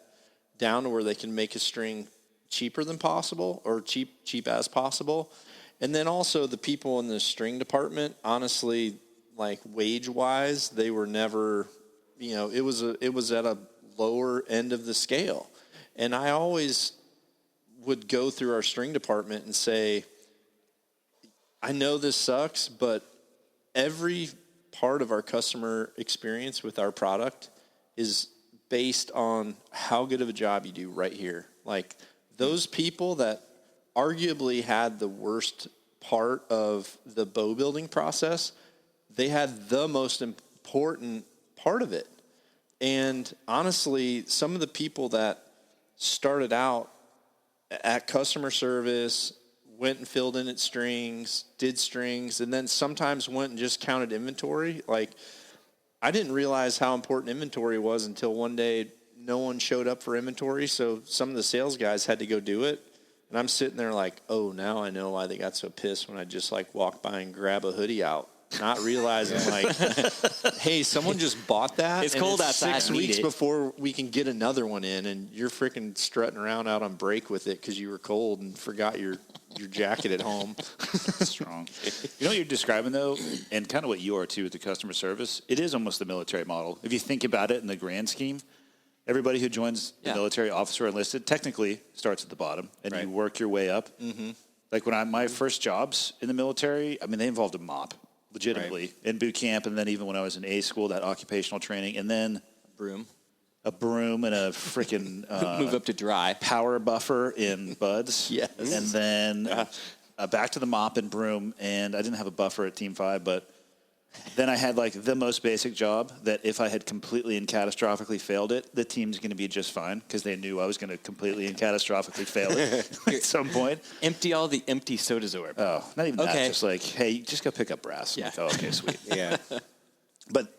down to where they can make a string cheaper than possible, or cheap as possible. And then also the people in the string department, honestly, like wage wise, they were never, you know, it was at a lower end of the scale. And I always would go through our string department and say, I know this sucks, but every part of our customer experience with our product is based on how good of a job you do right here. Like, those people that arguably had the worst part of the bow building process, they had the most important part of it. And honestly, some of the people that started out at customer service, went and filled in at strings, did strings, and then sometimes went and just counted inventory. Like, I didn't realize how important inventory was until one day no one showed up for inventory, so some of the sales guys had to go do it. And I'm sitting there like, oh, now I know why they got so pissed when I just like walk by and grab a hoodie out, not realizing like, hey, someone just bought that. It's and cold outside, 6 need weeks it. before we can get another one in, and you're freaking strutting around out on break with it because you were cold and forgot your jacket at home. Strong. You know what you're describing, though, and kind of what you are, too, with the customer service? It is almost the military model. If you think about it in the grand scheme, everybody who joins the military, officer or enlisted, technically starts at the bottom, and you work your way up. Mm-hmm. Like when my first jobs in the military, I mean, they involved a mop, legitimately, in boot camp, and then even when I was in A school, that occupational training, and then a broom and a freaking Move up to dry. power buffer in buds. Yes. And then back to the mop and broom. And I didn't have a buffer at Team 5, but Then I had like the most basic job that if I had completely and catastrophically failed it, the team's going to be just fine because they knew I was going to completely and catastrophically fail it at some point. Empty all the empty soda zorb. Oh, not even that. Okay. Just like, hey, just go pick up brass. Yeah. Like, oh, okay, sweet. Yeah. But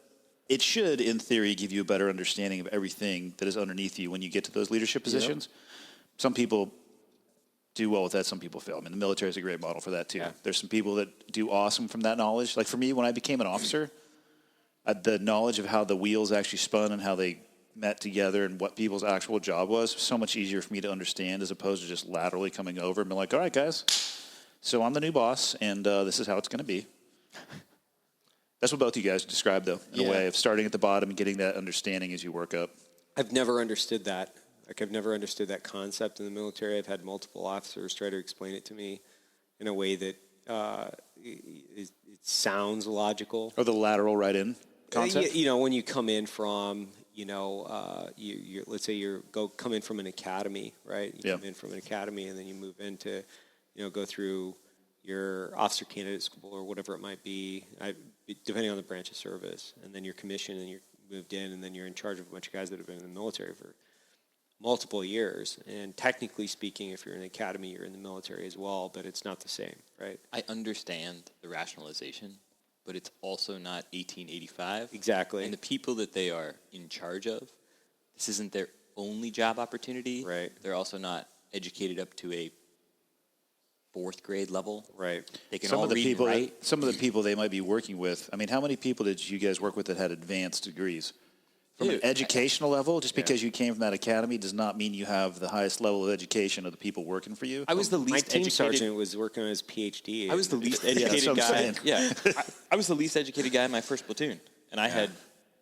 it should, in theory, give you a better understanding of everything that is underneath you when you get to those leadership positions. Some people do well with that. Some people fail. I mean, the military is a great model for that, too. Yeah. There's some people that do awesome from that knowledge. Like, for me, when I became an officer, the knowledge of how the wheels actually spun and how they met together and what people's actual job was so much easier for me to understand as opposed to just laterally coming over and being like, all right, guys, so I'm the new boss, and this is how it's going to be. That's what both of you guys described, though, in a way of starting at the bottom and getting that understanding as you work up. I've never understood that. Like, I've never understood that concept in the military. I've had multiple officers try to explain it to me in a way that it sounds logical. Or the lateral right-in concept? You know, when you come in from, you let's say come in from an academy, right? You come in from an academy, and then you move into, go through your officer candidate school or whatever it might be, depending on the branch of service. And then you're commissioned, and you're moved in, and then you're in charge of a bunch of guys that have been in the military for multiple years. And technically speaking, if you're in an academy, you're in the military as well, but it's not the same, right? I understand the rationalization, but it's also not 1885. Exactly. And the people that they are in charge of, this isn't their only job opportunity. Right. They're also not educated up to a 4th grade level. Right. They can Some all of the read people, and write. some of the people they might be working with. I mean, how many people did you guys work with that had advanced degrees? From Dude, an educational level, just because you came from that academy does not mean you have the highest level of education of the people working for you. I was the My least team educated. sergeant was working on his PhD. I was the least that's educated what I'm guy. saying. Yeah, I was the least educated guy in my first platoon, and I had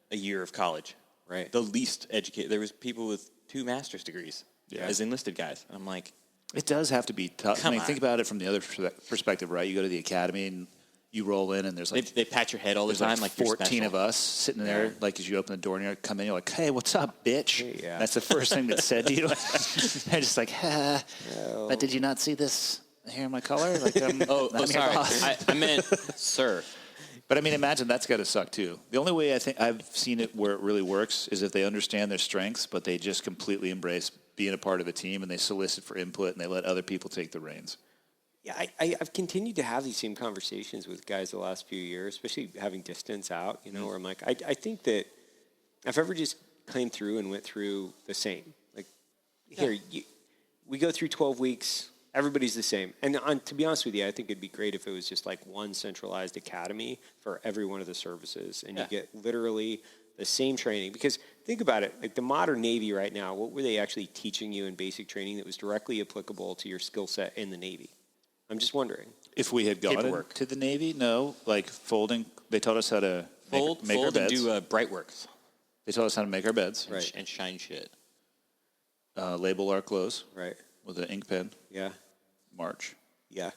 a year of college. Right. The least educated. There was people with 2 master's degrees as enlisted guys, and I'm like, It does have to be tough. Come I mean, on. think about it from the other perspective, right? You go to the academy and you roll in, and there's like they pat your head all the there's time, like you're 14 special. of us sitting there, like as you open the door and you come in, you're like, "Hey, what's up, bitch?" Yeah. That's the first thing that's said to you. They're just like, "But did you not see this here in my collar?" Like, I'm your sorry. boss. I meant, sir. But I mean, imagine that's got to suck too. The only way I think I've seen it where it really works is if they understand their strengths, but they just completely embrace being a part of a team and they solicit for input and they let other people take the reins. Yeah, I've continued to have these same conversations with guys the last few years, especially having distance out, where I'm like, I think that if ever just came through and went through the same, like, here, we go through 12 weeks, everybody's the same. And to be honest with you, I think it'd be great if it was just like one centralized academy for every one of the services, and you get literally the same training. Because think about it, like the modern Navy right now, what were they actually teaching you in basic training that was directly applicable to your skill set in the Navy? I'm just wondering. If we had gone Paperwork. to the Navy, no, like folding. They taught us how to make our Fold and beds. do bright works They taught us how to make our beds, Right. and shine shit. Label our clothes Right. with an ink pen, Yeah. march. Yeah.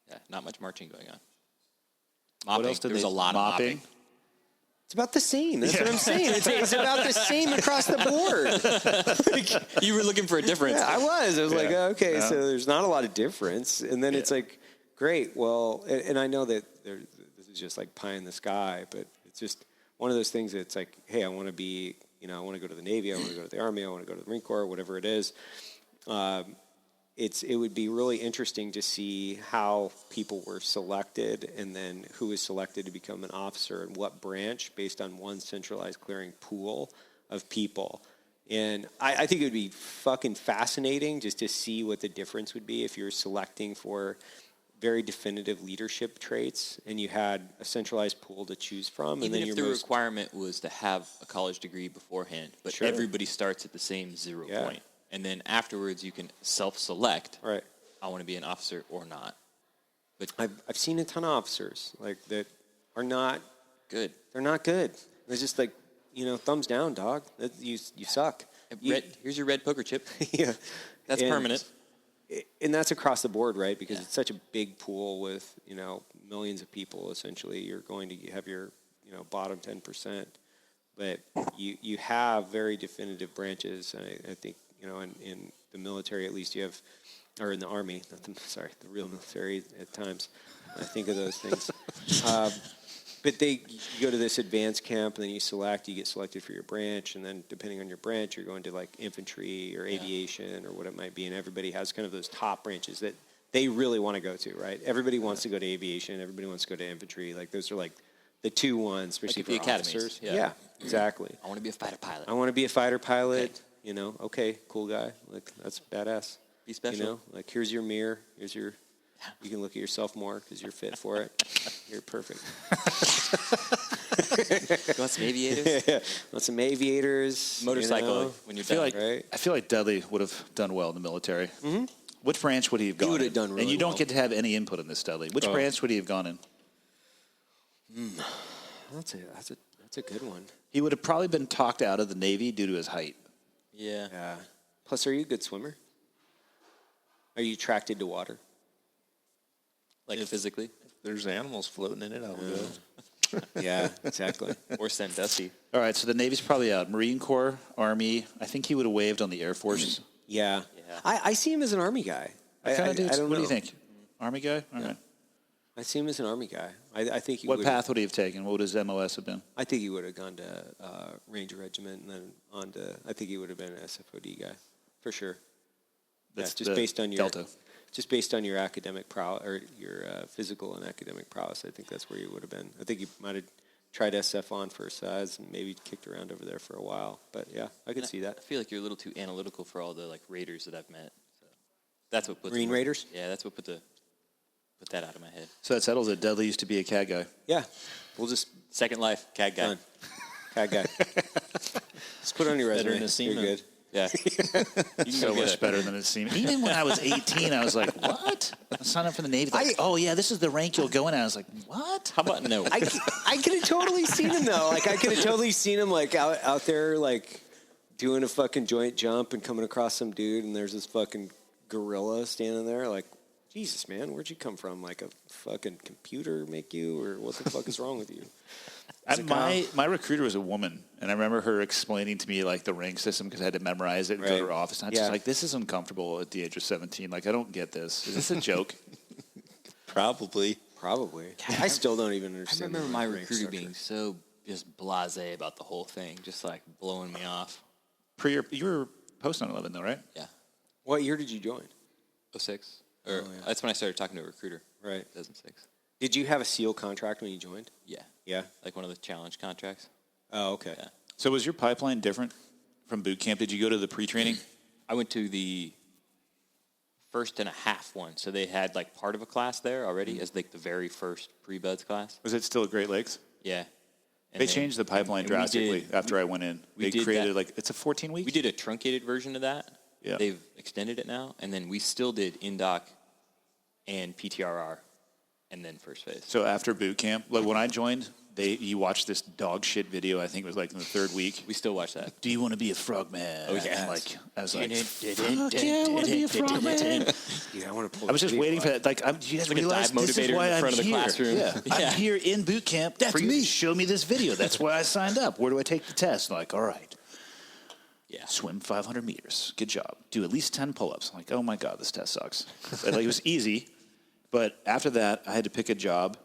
Yeah, not much marching going on. What Mopping. else did There's they a lot mopping? of mopping. It's about the same. That's what I'm saying. It's about the same across the board. You were looking for a difference. Yeah, I was like, okay, Yeah. so there's not a lot of difference. And then it's like, great. Well, and I know that this is just like pie in the sky, but it's just one of those things that's like, hey, I want to be, I want to go to the Navy, I want to go to the Army, I want to go to the Marine Corps, whatever it is. It would be really interesting to see how people were selected and then who was selected to become an officer and what branch based on one centralized clearing pool of people. And I think it would be fucking fascinating just to see what the difference would be if you're selecting for very definitive leadership traits and you had a centralized pool to choose from. Even and then if the requirement was to have a college degree beforehand, but Sure. everybody starts at the same 0 Yeah. point. And then afterwards you can self-select, Right. I want to be an officer or not. But I've seen a ton of officers like that are not good. They're not good. They're just like, thumbs down, dog. You suck. Here's your red poker chip. Yeah. That's permanent. And that's across the board, right? Because it's such a big pool with, millions of people, essentially. You're going to have your, bottom 10%. But you have very definitive branches. I think, in the military, at least you have, or in the Army, the real military at times. I think of those things. But you go to this advanced camp, and then you get selected for your branch, and then depending on your branch, you're going to like infantry or aviation or what it might be, and everybody has kind of those top branches that they really want to go to, right? Everybody wants to go to aviation, everybody wants to go to infantry. Like those are like the two ones, especially Like for the academies. officers. Yeah. Exactly. I want to be a fighter pilot. I want to be a fighter pilot. You know, okay, cool guy. Like that's badass. Be special. You know, like here's your mirror. Here's your. You can look at yourself more because you're fit for it. You're perfect. You want some aviators? Yeah. Want some aviators? Motorcycle You know? when you're I feel done. like Right. I feel like Dudley would have done well in the military. Mm-hmm. Which branch would he have gone? would have in? done really And you don't well. get to have any input in this, Dudley. Which branch would he have gone in? That's a good one. He would have probably been talked out of the Navy due to his height. Yeah. Yeah. Plus, are you a good swimmer? Are you attracted to water? Like physically. There's animals floating in it. I'll go. Yeah, exactly. Or Sandusky. All right, so the Navy's probably out. Marine Corps, Army. I think he would have waved on the Air Force. Yeah. Yeah. I see him as an Army guy. I kind of do. I don't What do know. you think? Army guy? All right. I see him as an Army guy. I think he What would. path would he have taken? What would his MOS have been? I think he would have gone to Ranger Regiment and then on to. I think he would have been an SFOD guy, for sure. That's just the based on your Delta. Just based on your academic prowess or your physical and academic prowess. I think that's where you would have been. I think he might have tried SF on for size and maybe kicked around over there for a while. But yeah, I could see I that. feel like you're a little too analytical for all the like raiders that I've met. So that's what puts Marine Raiders? Yeah, that's what put that out of my head. So that settles it. Dudley used to be a CAD guy. Yeah, we'll just Second Life, CAD guy. done. CAD guy. Just put it on your Better resume. than a seaman. You're good. Yeah. You can So go get much it. better than it seemed. Even when I was 18, I was like, what? I signed up for the Navy. Like, oh, yeah, this is the rank you'll go in at. I was like, what? How about no? I could have totally seen him though. Like I could have totally seen him like out there like doing a fucking joint jump and coming across some dude and there's this fucking gorilla standing there like, Jesus man, where'd you come from? Like a fucking computer make you or what the fuck is wrong with you? My recruiter was a woman, and I remember her explaining to me like the rank system because I had to memorize it and go to Right. her office. And I was Yeah. just like, this is uncomfortable at the age of 17. Like, I don't get this. Is this a joke? Probably. Probably. I still don't even I understand. remember the my rank recruiter structure. being so just blasé about the whole thing, just like blowing me off. You were post 9/11 though, right? Yeah. What year did you join? 06. Or that's when I started talking to a recruiter. Right. 2006. Did you have a SEAL contract when you joined? Yeah. Yeah. Like one of the challenge contracts. Oh, okay. Yeah. So was your pipeline different from boot camp? Did you go to the pre-training? I went to the first and a half one. So they had like part of a class there already as like the very first pre-buds class. Was it still at Great Lakes? Yeah. And They then- changed the pipeline and we drastically did- after I went in. we They did created that. like, it's a 14 week? We did a truncated version of that. Yeah. They've extended it now. And then we still did INDOC and PTRR and then first phase. So after boot camp, like when I joined, you watched this dog shit video. I think it was like in the third week. We still watch that. Do you want to be a frogman? Oh, yeah. And like, I was like, Fuck yeah, I want to be a frogman. Dude, I want to pull I was just the video waiting for up. that. Like, do you guys like a realize dive this is motivator why in I'm front of the here? classroom. Yeah. Yeah. I'm here in boot camp. That's for you me. to show me this video. That's why I signed up. Where do I take the test? I'm like, all right. Yeah. Swim 500 meters. Good job. Do at least 10 pull-ups. I'm like, oh my God, this test sucks. But, like, it was easy. But after that, I had to pick a job.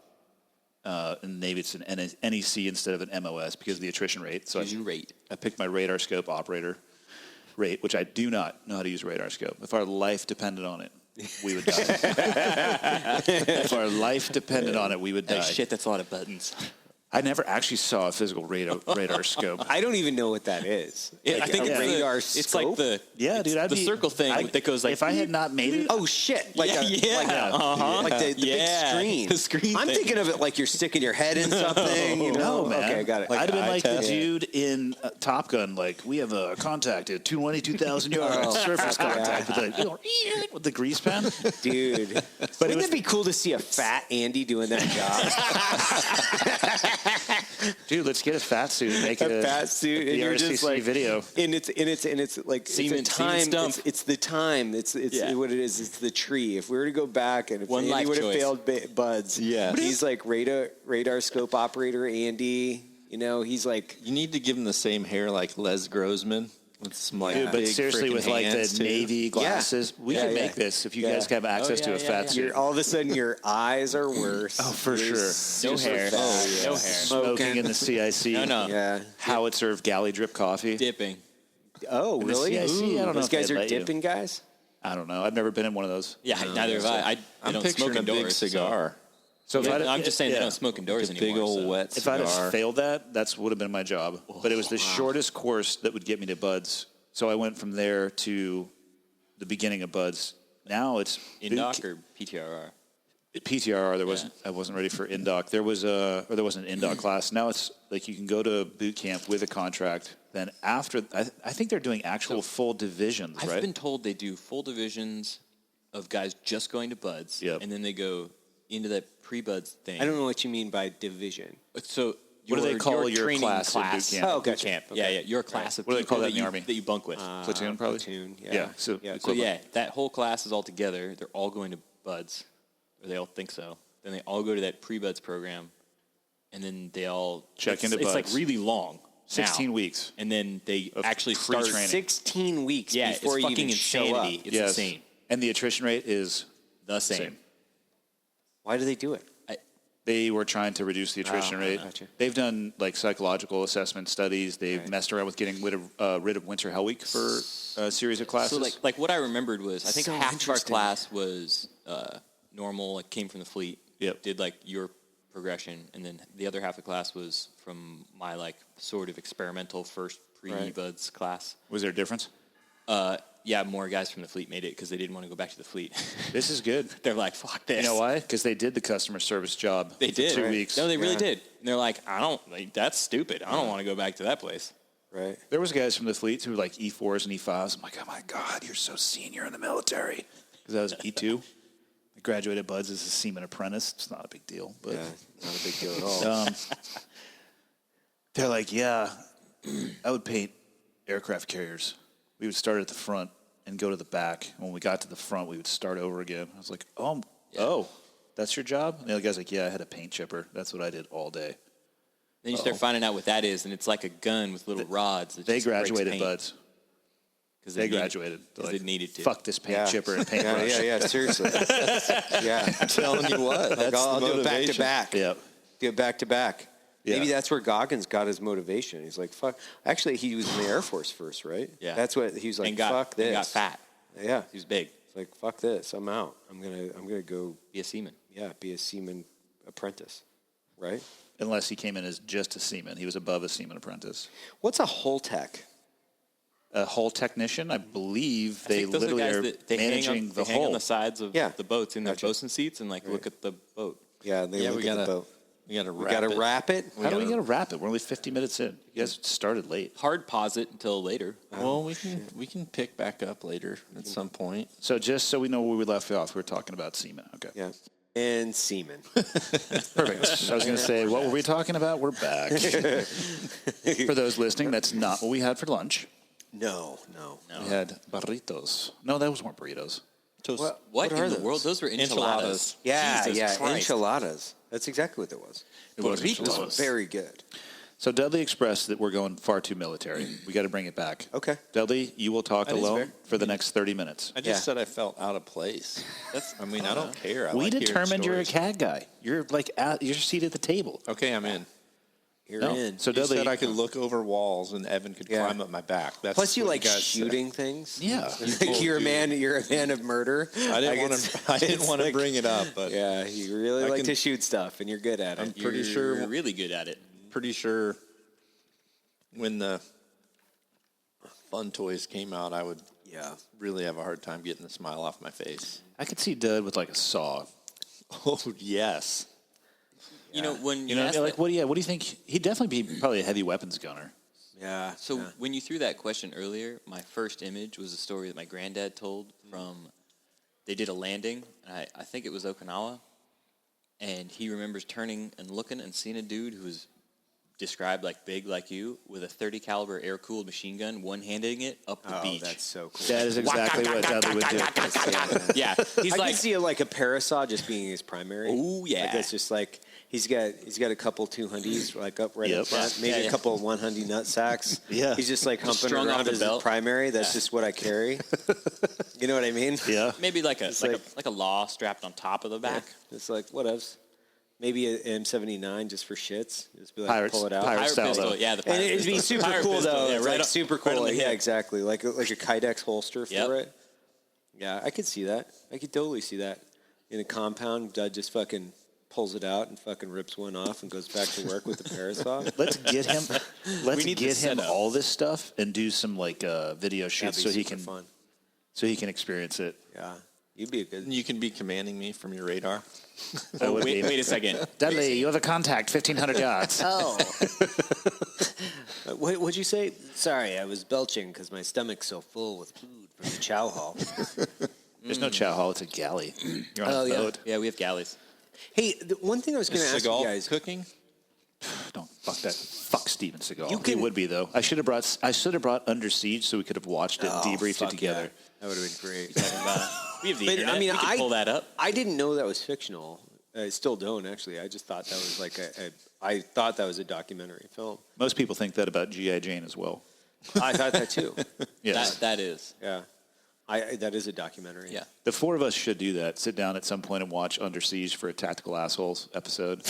In the Navy, it's an NEC instead of an MOS because of the attrition rate. So Choose your rate. I picked my radar scope operator rate, which I do not know how to use radar scope. If our life depended on it, we would die. If our life depended on it, we would die. Oh, shit, that's a lot of buttons. I never actually saw a physical radar scope. I don't even know what that is. I Like think a it's radar it's like scope? the Yeah, dude, I'd the be, circle thing that goes like If I had not made it, Oh shit! Like Yeah, yeah. like, Uh-huh. like the big Yeah, screen. the screen I'm thing. thinking of it like you're sticking your head in something. You know? no, man. Okay, I got it. I'd have been eye like test. the dude in Top Gun, like, we have a contact at 22,000 yards, surface contact with the grease pen. Dude, wouldn't it be cool to see a fat Andy doing that job? Dude, let's get a fat suit and make it A fat suit, the and you're RCC just like video. And it's like Semen- it's a time. semen stump. It's the time. It's Yeah. what it is. It's the tree. If we were to go back and if One Andy life would have choice. failed buds, Yeah. he's like radar scope operator Andy. You know, he's like You need to give him the same hair like Les Grossman. With some like Dude, but big seriously, freaking with like the hands, too. Navy glasses, we Yeah, can yeah. make this if you Yeah. guys have access to a fat suit. All of a sudden, your eyes are worse. Oh, for You're sure. No super hair. fat. No hair. Smoking in the CIC. No. Yeah. How it served galley drip coffee. Dipping. Oh, the really? CIC, I don't know Those if they'd guys are let you. dipping guys? I don't know. I've never been in one of those. Yeah, neither have I. I'm don't picturing smoke a big indoors. cigar. So if I'm just saying they don't smoke indoors Like a anymore. big old so. wet If I'd cigar. have failed that would have been my job. But it was the shortest course that would get me to Buds. So I went from there to the beginning of Buds. Now it's Indoc or PTRR? PTRR. I wasn't ready for Indoc. There wasn't an Indoc class. Now it's like you can go to boot camp with a contract. Then after, I think they're doing actual full divisions, I've right? been told they do full divisions of guys just going to Buds, Yep. and then they go into that pre-Buds thing. I don't know what you mean by division. So What do they call your training class in boot camp? Oh, gotcha. Camp. Yeah, your class of What do they people call that in the you, Army? that you bunk with. Platoon, probably. Platoon, Yeah. So, Yeah. So equivalent. yeah, that whole class is all together. They're all going to Buds, or they all think so. Then they all go to that pre-Buds program, and then they all Check into It's like Buds. really long, 16 now. weeks. and then they of actually start. pre-training. 16 weeks Yeah, it's before you fucking even show up. insanity. It's Yes. insane. And the attrition rate is The same. same. Why do they do it? They were trying to reduce the attrition rate. gotcha. They've done like psychological assessment studies. They've messed around with getting rid of Winter Hell Week for a series of classes. So like what I remembered was I think So half of our interesting. class was normal, like came from the fleet. Yep. Did like your progression, and then the other half of the class was from my like sort of experimental first pre-Buds class. Was there a difference? Yeah, more guys from the fleet made it because they didn't want to go back to the fleet. This is good. They're like, fuck this. You know why? Because they did the customer service job. They for did. 2 weeks. No, they really did. And they're like, that's stupid. I don't want to go back to that place. Right. There was guys from the fleet who were like E4s and E5s. I'm like, oh my God, you're so senior in the military. Because I was E2. I graduated Buds as a seaman apprentice. It's not a big deal. But Yeah, not a big deal at all. they're like, yeah, I would paint aircraft carriers. We would start at the front and go to the back. When we got to the front, we would start over again. I was like, oh, that's your job? And the other guy's like, yeah, I had a paint chipper. That's what I did all day. Then you start finding out what that is, and it's like a gun with little rods. That They just breaks graduated paint. Buds. 'Cause They needed- graduated. They're 'cause like, they needed to. Fuck this paint Yeah. chipper and paintbrush. Yeah, seriously. Yeah. I'm telling you what, that's Like, I'll the do it back to motivation. back. Yeah. Do it back to back. Yeah. Maybe that's where Goggins got his motivation. He's like, fuck. Actually, he was in the Air Force first, right? Yeah. That's what he was like, and got, fuck this. And got fat. Yeah. He was big. It's like, fuck this. I'm out. I'm gonna go, Be a seaman. be a seaman apprentice. Right? Unless he came in as just a seaman. He was above a seaman apprentice. What's a hull tech? A hull technician, I believe I they think those are the literally guys are that they managing the hang on hull. the sides of Yeah. the boats in their Gotcha. bosun seats and like look at the boat. Yeah, they Yeah, look we at the gotta boat. we gotta We wrap gotta it. wrap it. How do we get to wrap it? We're only 50 minutes in. You guys started late. Hard pause it until later. Well, we can pick back up later at some point. So just so we know where we left off, we were talking about seamen. Okay. Yeah. And seaman. Perfect. I was going to say, what were we talking about? We're back. For those listening, that's not what we had for lunch. No. We had burritos. No, those weren't burritos. What are in the those? world? Those were enchiladas. Yeah, Jesus Christ. enchiladas. That's exactly what it was. It was This enchiladas. was very good. So Dudley expressed that we're going far too military. We got to bring it back. Okay. Dudley, you will talk That is alone fair. for the next 30 minutes. I just Yeah. said I felt out of place. I mean, I don't care. I We like hearing determined you're a stories. CAD guy. You're like you're seated at the table. Okay, I'm in. You're No. in. So You Dudley, said I could look over walls and Evan could Yeah. climb up my back. That's Plus, you what like guys said. shooting things. Yeah. You're a man. You're a man of murder. I didn't want it's- to. I didn't it's want to like- bring it up, but Yeah, you really I like can- to shoot stuff, and you're good at it. I'm pretty You're sure. really good at it. Pretty sure when the fun toys came out, I would really have a hard time getting the smile off my face. I could see Dud with like a saw. Oh yes. You know when You know, asked like that- what do you think? He'd definitely be probably a heavy weapons gunner. Yeah. So when you threw that question earlier, my first image was a story that my granddad told from. They did a landing, and I think it was Okinawa, and he remembers turning and looking and seeing a dude who was described like big like you with a 30 caliber air cooled machine gun, one handing it up the beach. That's so cool. That is exactly what Dudley would do. Yeah, he's I like, can see like a parasaw just being his primary. Ooh, yeah. Like it's just like He's got a couple 200s like up right up front, maybe a couple of 100 nut sacks. Yeah. He's just like humping strung off around the as belt. his primary. That's just what I carry. You know what I mean? Yeah. Maybe like a It's like a law strapped on top of the back. It's like whatevs. Maybe an M79 just for shits. Just be like Pirates- pull it out. Pirate Pirate style, pistol, though. yeah, the And pirate it'd be pistol. super Pirate cool pistol, though. yeah, It's right like on- super right cool. on the Yeah, hip. exactly. Like a Kydex holster Yep. for it. Yeah, I could see that. I could totally see that. In a compound, Dud just fucking pulls it out and fucking rips one off and goes back to work with the Parasaw. Let's get him. Let's need the get him setup. all this stuff and do some like video shoots so he super can fun. experience it. Yeah, you'd be a good. You can be commanding me from your radar. That would be- Wait a second. Dudley, you have a contact, 1,500 yards. Oh. What'd you say? Sorry, I was belching because my stomach's so full with food from the chow hall. There's no chow hall; it's a galley. You're on a boat. Yeah, we have galleys. Hey, the one thing I was going to Is ask you Seagal guys. cooking? Don't fuck that. Fuck Steven Seagal. You He can- would be though. I should have brought Under Siege so we could have watched it and debriefed fuck it together. yeah. That would have been great. We have the But, internet. I mean, we can pull that up. I didn't know that was fictional. I still don't actually. I just thought that was like I thought that was a documentary film. Most people think that about G.I. Jane as well. I thought that too. Yes. That is. Yeah, that is a documentary. Yeah. The four of us should do that. Sit down at some point and watch Under Siege for a Tactical Assholes episode.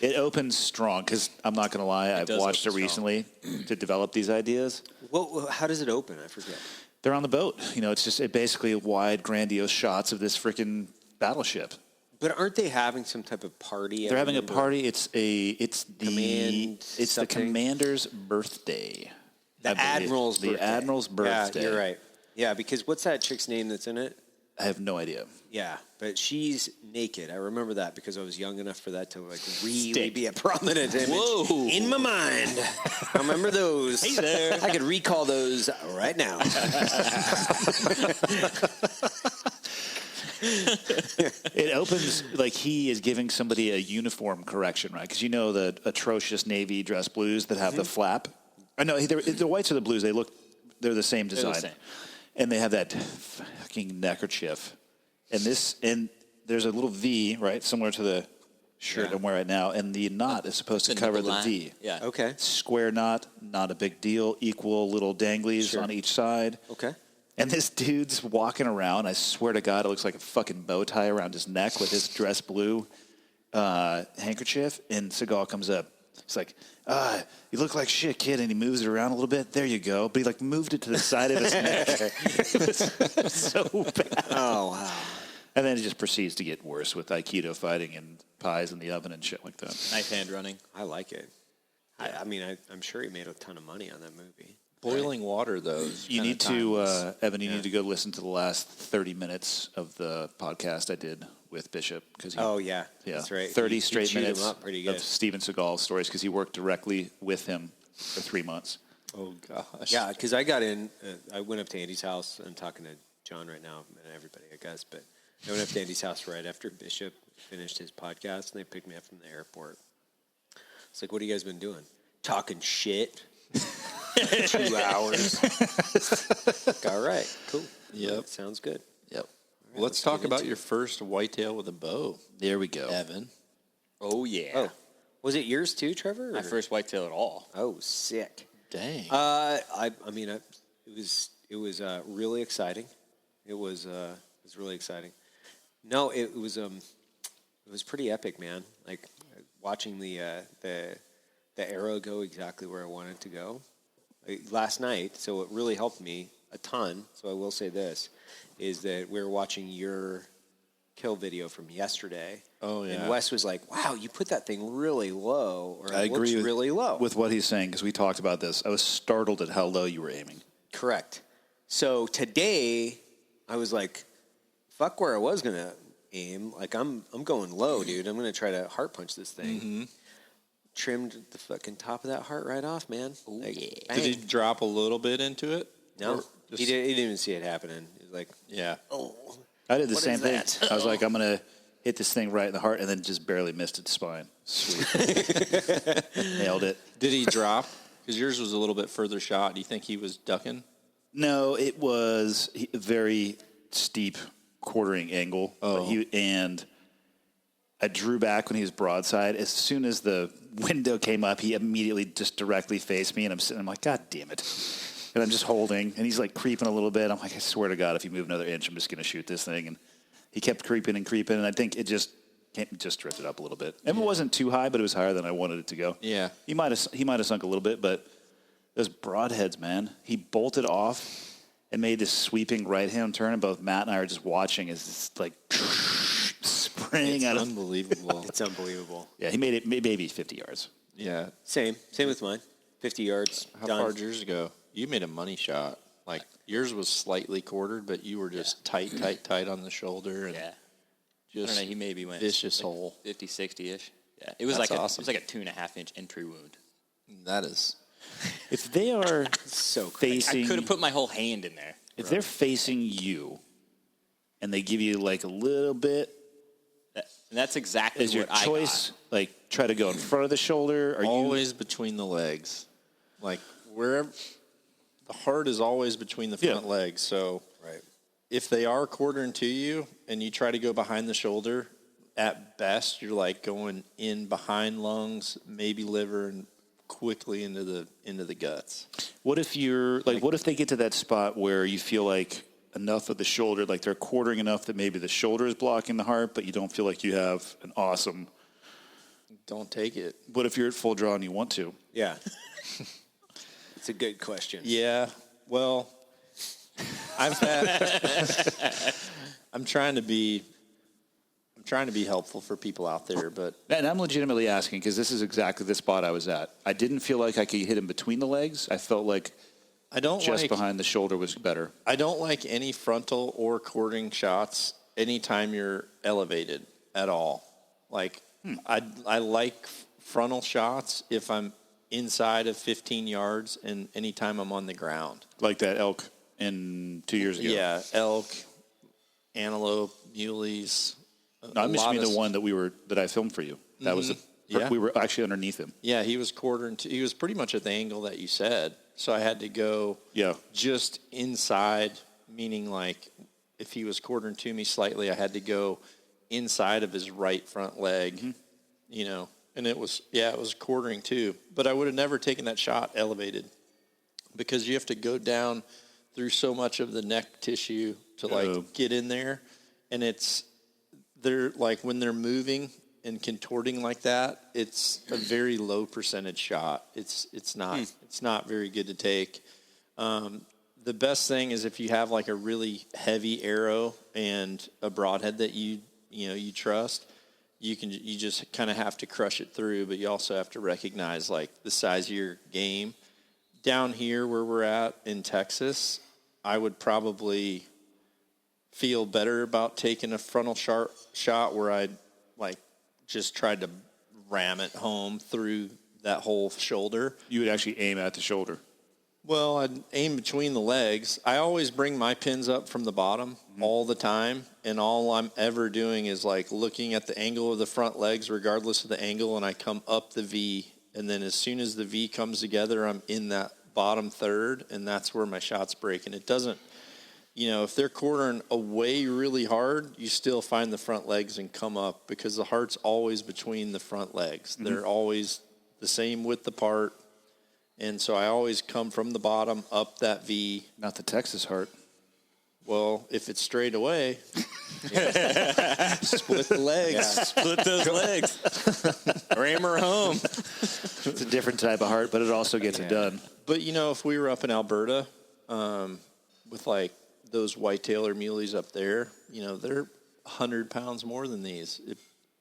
It opens strong because I'm not going to lie. I've does watched it open strong. recently to develop these ideas. Well, how does it open? I forget. They're on the boat. You know, it's just basically wide, grandiose shots of this freaking battleship. But aren't they having some type of party? They're having a party. It's the something? commander's birthday. I The believe. admiral's birthday. The admiral's birthday. Yeah, you're right. Yeah, because what's that chick's name that's in it? I have no idea. Yeah, but she's naked. I remember that because I was young enough for that to like really Stick. be a prominent image Whoa. in my mind. I remember those. Hey there. I could recall those right now. It opens like he is giving somebody a uniform correction, right? Because you know the atrocious navy dress blues that have the flap. I know the whites or the blues. They're the same design, same. and they have that fucking neckerchief. And there's a little V, right, similar to the shirt Yeah. I'm wearing right now, and the knot is supposed to The cover nipple the line. V. Yeah. Okay. Square knot, not a big deal. Equal little danglies Sure. on each side. Okay. And this dude's walking around. I swear to God, it looks like a fucking bow tie around his neck with his dress blue handkerchief. And Seagal comes up. He's like, you look like shit, kid. And he moves it around a little bit. There you go. But he like moved it to the side of his neck. It was so bad. Oh wow. And then it just proceeds to get worse with Aikido fighting and pies in the oven and shit like that. Knife hand running. I like it. I mean, I'm sure he made a ton of money on that movie. Boiling water, though. is You kinda need to, timeless. Evan, you need to go listen to the last 30 minutes of the podcast I did with Bishop. Cause Oh yeah, yeah, that's right. 30 He straight chewed him minutes up pretty good. of Steven Seagal stories because he worked directly with him for 3 months. Oh, gosh. Yeah, because I got in. I went up to Andy's house. I'm talking to John right now and everybody, I guess. But I went up to Andy's house right after Bishop finished his podcast, and they picked me up from the airport. It's like, what have you guys been doing? Talking shit. 2 hours. All right, cool. Yep. Sounds good. Yep. let's Let's talk get about into your first whitetail with a bow, There we go. Evan. Oh yeah. Oh, was it yours too, Trevor? My or- first whitetail at all. Oh, sick. Dang. It was really exciting. It was really exciting. No, it was pretty epic, man. Like watching the arrow go exactly where I wanted it to go last night. So it really helped me a ton. So I will say this is that we were watching your kill video from yesterday. Oh, yeah. And Wes was like, "Wow, you put that thing really low, or I it looks agree with, really low." with what he's saying because we talked about this. I was startled at how low you were aiming. Correct. So today, I was like, "Fuck where I was gonna aim. Like I'm going low, dude. I'm gonna try to heart punch this thing." Mm-hmm. Trimmed the fucking top of that heart right off, man. Like, bang. Did he drop a little bit into it? No, Or just- he didn't even see it happening. He was like, Yeah. "Oh, I did the What same is thing. that? I was like, I'm going to hit this thing right in the heart and then just barely missed its spine. Sweet. Nailed it. Did he drop? Because yours was a little bit further shot. Do you think he was ducking? No, it was a very steep quartering angle. Oh. And I drew back when he was broadside. As soon as the window came up, he immediately just directly faced me, and I'm like, God damn it. And I'm just holding, and he's like creeping a little bit. I'm like, I swear to God, if you move another inch, I'm just going to shoot this thing. And he kept creeping, and I think it just drifted up a little bit. And it wasn't too high, but it was higher than I wanted it to go. Yeah. He might have sunk a little bit, but those broadheads, man, he bolted off and made this sweeping right-hand turn, and both Matt and I are just watching as it's like spraying out of. Unbelievable. It's unbelievable. Yeah, he made it maybe 50 yards. Yeah. Same with mine. 50 yards. How done. far did yours go? You made a money shot. Like, yours was slightly quartered, but you were just tight on the shoulder. And Yeah. I just don't know. He maybe went vicious hole. 50, 60-ish. Yeah. It was That's like awesome. it was like a 2.5-inch entry wound. That is. If they are So crazy. facing, I could have put my whole hand in there. if they're facing you, and they give you like a little bit, And that's exactly is your what choice? Like try to go in front of the shoulder, or Always between the legs. Like, wherever. The heart is always between the front legs. So Right. if they are quartering to you and you try to go behind the shoulder, at best, you're like going in behind lungs, maybe liver, and quickly into the guts. What if you're like? What if they get to that spot where you feel like enough of the shoulder, like they're quartering enough that maybe the shoulder is blocking the heart, but you don't feel like you have an awesome. Don't take it. What if you're at full draw and you want to? Yeah. It's a good question. Yeah. Well, I'm trying to be helpful for people out there, but And I'm legitimately asking because this is exactly the spot I was at. I didn't feel like I could hit him between the legs. I felt like I don't just like behind the shoulder was better. I don't like any frontal or quartering shots anytime you're elevated at all. Like I like frontal shots if I'm inside of 15 yards and anytime I'm on the ground. Like that elk in 2 years ago. Yeah, elk, antelope, muleys. No, I'm just lot meaning of- the one that I filmed for you. That was Yeah. we were actually underneath him. Yeah, he was quartering. He was pretty much at the angle that you said. So I had to go just inside, meaning like if he was quartering to me slightly, I had to go inside of his right front leg, you know, and it was quartering too. But I would have never taken that shot elevated because you have to go down through so much of the neck tissue to like get in there. And they're like when they're moving and contorting like that, it's a very low percentage shot. It's not very good to take. The best thing is if you have like a really heavy arrow and a broadhead that you trust, you just kind of have to crush it through, but you also have to recognize like the size of your game. Down here where we're at in Texas, I would probably feel better about taking a frontal shot where I'd like just tried to ram it home through that whole shoulder. You would actually aim at the shoulder. Well, I'd aim between the legs. I always bring my pins up from the bottom all the time, and all I'm ever doing is like looking at the angle of the front legs regardless of the angle, and I come up the V, and then as soon as the V comes together, I'm in that bottom third, and that's where my shot's breaking. It doesn't, if they're quartering away really hard, you still find the front legs and come up because the heart's always between the front legs. They're always the same width apart. And so I always come from the bottom up that V. Not the Texas heart. Well, if it's straight away, split the legs. Split those legs. Ram her home. It's a different type of heart, but it also gets it done. But, if we were up in Alberta with, like, those whitetail or muleys up there, they're 100 pounds more than these.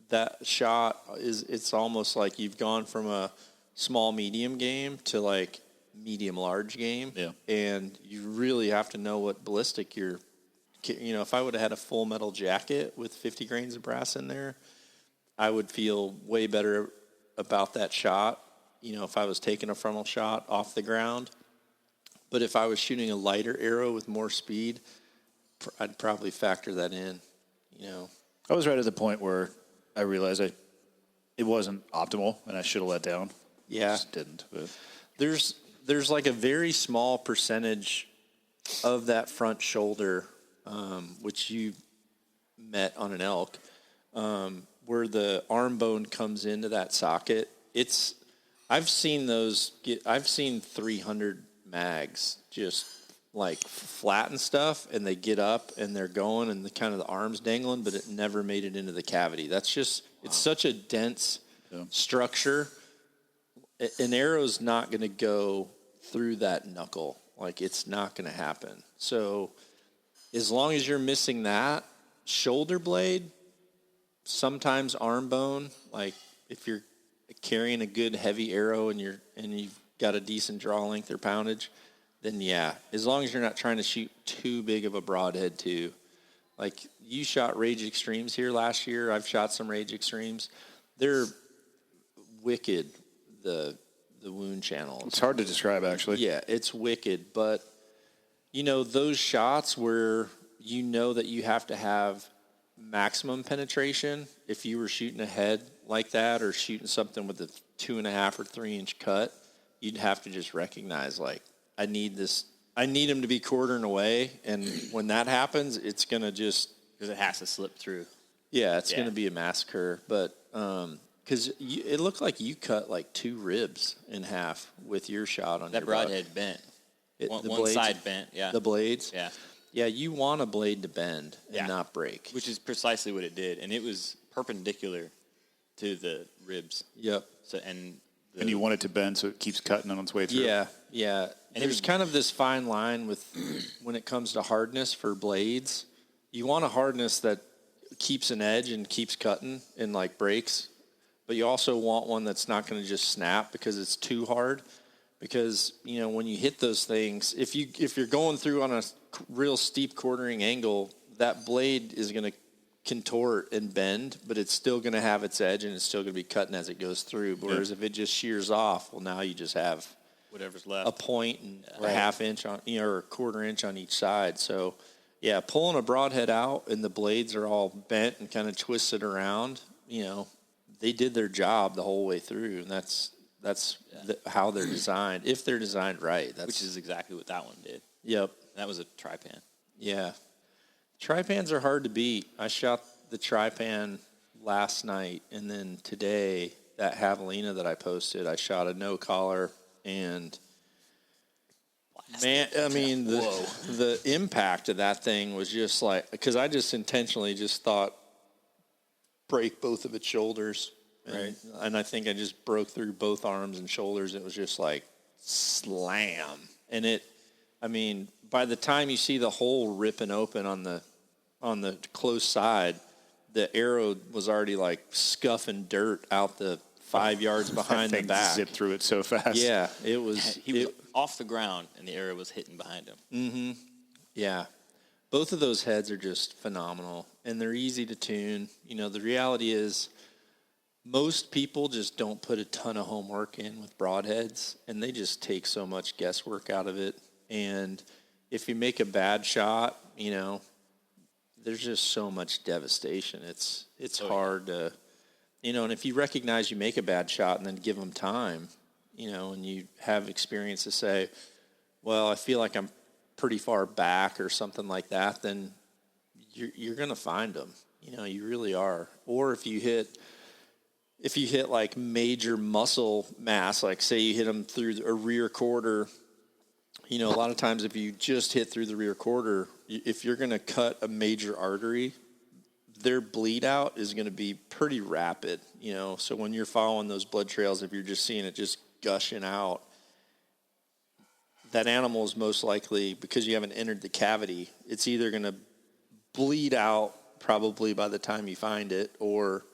That shot it's almost like you've gone from a small, medium game to, like, medium, large game. Yeah. And you really have to know what ballistic you're, if I would have had a full metal jacket with 50 grains of brass in there, I would feel way better about that shot, if I was taking a frontal shot off the ground. But if I was shooting a lighter arrow with more speed, I'd probably factor that in, I was right at the point where I realized it wasn't optimal and I should have let down. Yeah. Just didn't. But. There's like a very small percentage of that front shoulder, which you met on an elk, where where the arm bone comes into that socket, I've seen 300 mags just like flatten stuff, and they get up and they're going, and the arms dangling, but it never made it into the cavity. That's just, it's such a dense structure. An arrow's not going to go through that knuckle. Like, it's not going to happen. So as long as you're missing that shoulder blade, sometimes arm bone, like if you're carrying a good heavy arrow and you've got a decent draw length or poundage, then yeah, as long as you're not trying to shoot too big of a broadhead too. Like, you shot Rage Extremes here last year. I've shot some Rage Extremes. They're wicked, the wound channels. It's hard to describe, actually. Yeah, it's wicked. But, those shots where that you have to have maximum penetration, if you were shooting a head like that or shooting something with a 2.5 or 3 inch cut, you'd have to just recognize, like, I need him to be quartering away. And when that happens, it's going to just... Because it has to slip through. Yeah, it's going to be a massacre. But because it looked like you cut like 2 ribs in half with your shot on that your broadhead buck. bent. One blades, side bent, yeah. The blades? Yeah. Yeah, you want a blade to bend and not break. Which is precisely what it did. And it was perpendicular to the ribs. Yep. So And you want it to bend so it keeps cutting on its way through. Yeah. And there's kind of this fine line with when it comes to hardness for blades. You want a hardness that keeps an edge and keeps cutting and like breaks, but you also want one that's not going to just snap because it's too hard. Because when you hit those things, if you're going through on a real steep quartering angle, that blade is going to contort and bend, but it's still going to have its edge and it's still going to be cutting as it goes through. Whereas if it just shears off, well, now you just have whatever's left, a point and a half inch on, or a quarter inch on each side. So, yeah, pulling a broadhead out and the blades are all bent and kind of twisted around. They did their job the whole way through, and that's how they're designed. If they're designed right, which is exactly what that one did. Yep, that was a tri-pan. Yeah. Tri-pans are hard to beat. I shot the tri-pan last night, and then today, that javelina that I posted, I shot a no collar, and man, I mean, the impact of that thing was just like, because I just intentionally just thought break both of its shoulders, and I think I just broke through both arms and shoulders. It was just like slam, and by the time you see the hole ripping open on the close side, the arrow was already like scuffing dirt out the 5 yards behind the back. Zipped through it so fast. Yeah, it was. He was off the ground, and the arrow was hitting behind him. Mm-hmm. Yeah, both of those heads are just phenomenal, and they're easy to tune. The reality is, most people just don't put a ton of homework in with broadheads, and they just take so much guesswork out of it. And if you make a bad shot, there's just so much devastation. It's hard to, and if you recognize you make a bad shot and then give them time, and you have experience to say, well, I feel like I'm pretty far back or something like that, then you're going to find them. You really are. Or if you hit like major muscle mass, like say you hit them through a rear quarter, a lot of times if you just hit through the rear quarter, if you're going to cut a major artery, their bleed out is going to be pretty rapid, So when you're following those blood trails, if you're just seeing it just gushing out, that animal is most likely, because you haven't entered the cavity, it's either going to bleed out probably by the time you find it, or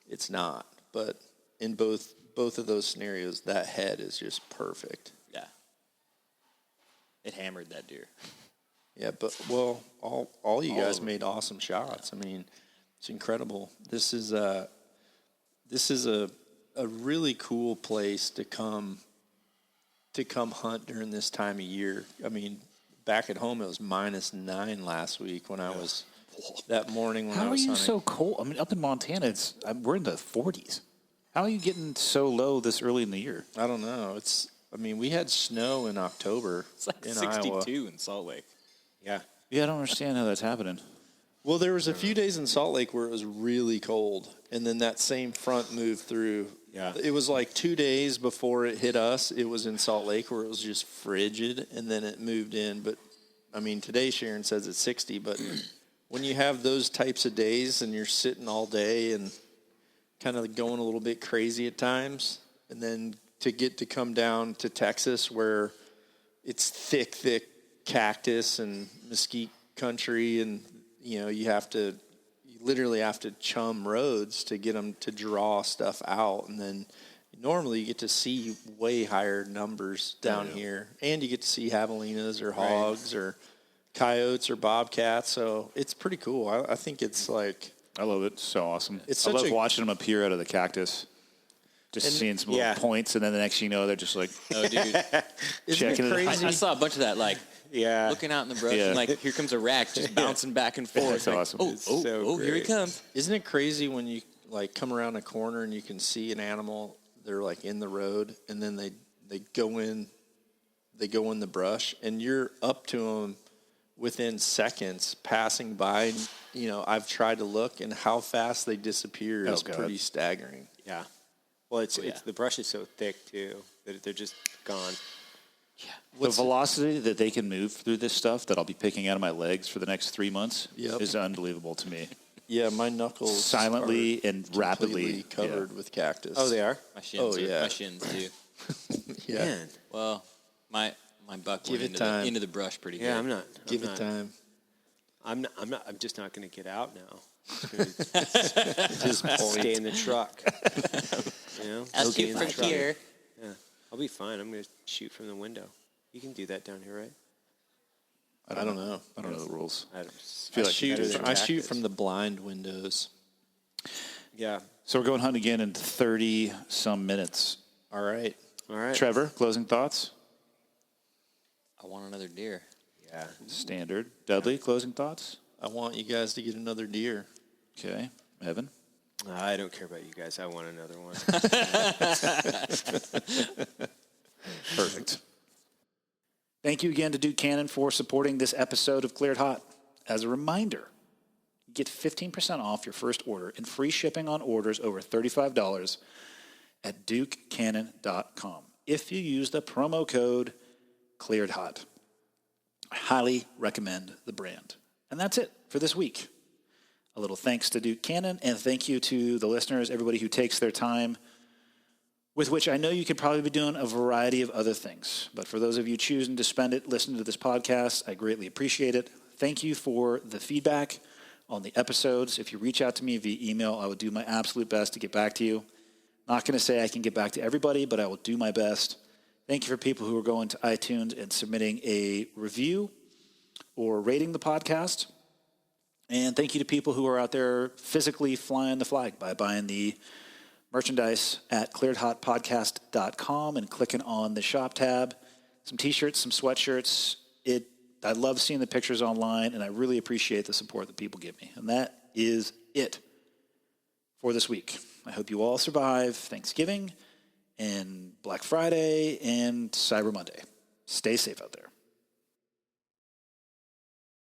it's not. But in both of those scenarios, that head is just perfect. Yeah. It hammered that deer. Yeah, but all you guys made awesome shots. I mean, it's incredible. This is a really cool place to come hunt during this time of year. I mean, back at home it was -9 last week when I was that morning when I was hunting. How are you so cold? I mean, up in Montana, we're in the 40s. How are you getting so low this early in the year? I don't know. We had snow in October. It's like in 62 Iowa. in Salt Lake. Yeah. Yeah, I don't understand how that's happening. Well, there was a few days in Salt Lake where it was really cold, and then that same front moved through. Yeah. It was like 2 days before it hit us. It was in Salt Lake where it was just frigid, and then it moved in. But, I mean, today Sharon says it's 60, but when you have those types of days and you're sitting all day and kind of going a little bit crazy at times, and then to get to come down to Texas where it's thick cactus and mesquite country, and, you know, you literally have to chum roads to get them to draw stuff out. And then normally you get to see way higher numbers down here, and you get to see javelinas or hogs or coyotes or bobcats. So it's pretty cool. I think it's like, I love it. So awesome. It's I such love a- watching them appear out of the cactus. Just seeing some little points, and then the next thing you know, they're just like Oh, dude. checking it out. I saw a bunch of that, like, Yeah. looking out in the brush, Yeah. and, like, here comes a rack just bouncing back and forth. That's like, awesome. It's so here he great. comes. isn't it crazy when you like come around a corner and you can see an animal, they're like in the road, and then they go in the brush, and you're up to them within seconds passing by. And, you know, I've tried to look, and how fast they disappear is God. pretty staggering. Yeah. Well, it's the brush is so thick too that they're just gone. The velocity that they can move through this stuff that I'll be picking out of my legs for the next 3 months is unbelievable to me. Yeah, my knuckles Silently are and rapidly completely covered with cactus. Oh, they are. My shins, yeah. my shins too. Yeah, Man. Well, my buck Give went it time. into the brush pretty good. Yeah, I'm not. give it time. I'm just not going to get out now. Just Stay in the truck. You know, I'll stay shoot in from the truck. here. Yeah, I'll be fine. I'm going to shoot from the window. You can do that down here, right? I don't know. I don't know the rules. I feel like shoot, better than I shoot cactus. from the blind windows. Yeah. So we're going hunting again in 30 some minutes. All right. All right. Trevor, closing thoughts? I want another deer. Yeah. Standard. Dudley, closing thoughts? I want you guys to get another deer. Okay. Evan? I don't care about you guys. I want another one. Perfect. Thank you again to Duke Cannon for supporting this episode of Cleared Hot. As a reminder, get 15% off your first order and free shipping on orders over $35 at dukecannon.com if you use the promo code Cleared Hot. I highly recommend the brand. And that's it for this week. A little thanks to Duke Cannon, and thank you to the listeners, everybody who takes their time, with which I know you could probably be doing a variety of other things. But for those of you choosing to spend it listening to this podcast, I greatly appreciate it. Thank you for the feedback on the episodes. If you reach out to me via email, I will do my absolute best to get back to you. Not going to say I can get back to everybody, but I will do my best. Thank you for people who are going to iTunes and submitting a review or rating the podcast. And thank you to people who are out there physically flying the flag by buying the merchandise at clearedhotpodcast.com and clicking on the shop tab. Some T-shirts, some sweatshirts. I love seeing the pictures online, and I really appreciate the support that people give me. And that is it for this week. I hope you all survive Thanksgiving and Black Friday and Cyber Monday. Stay safe out there.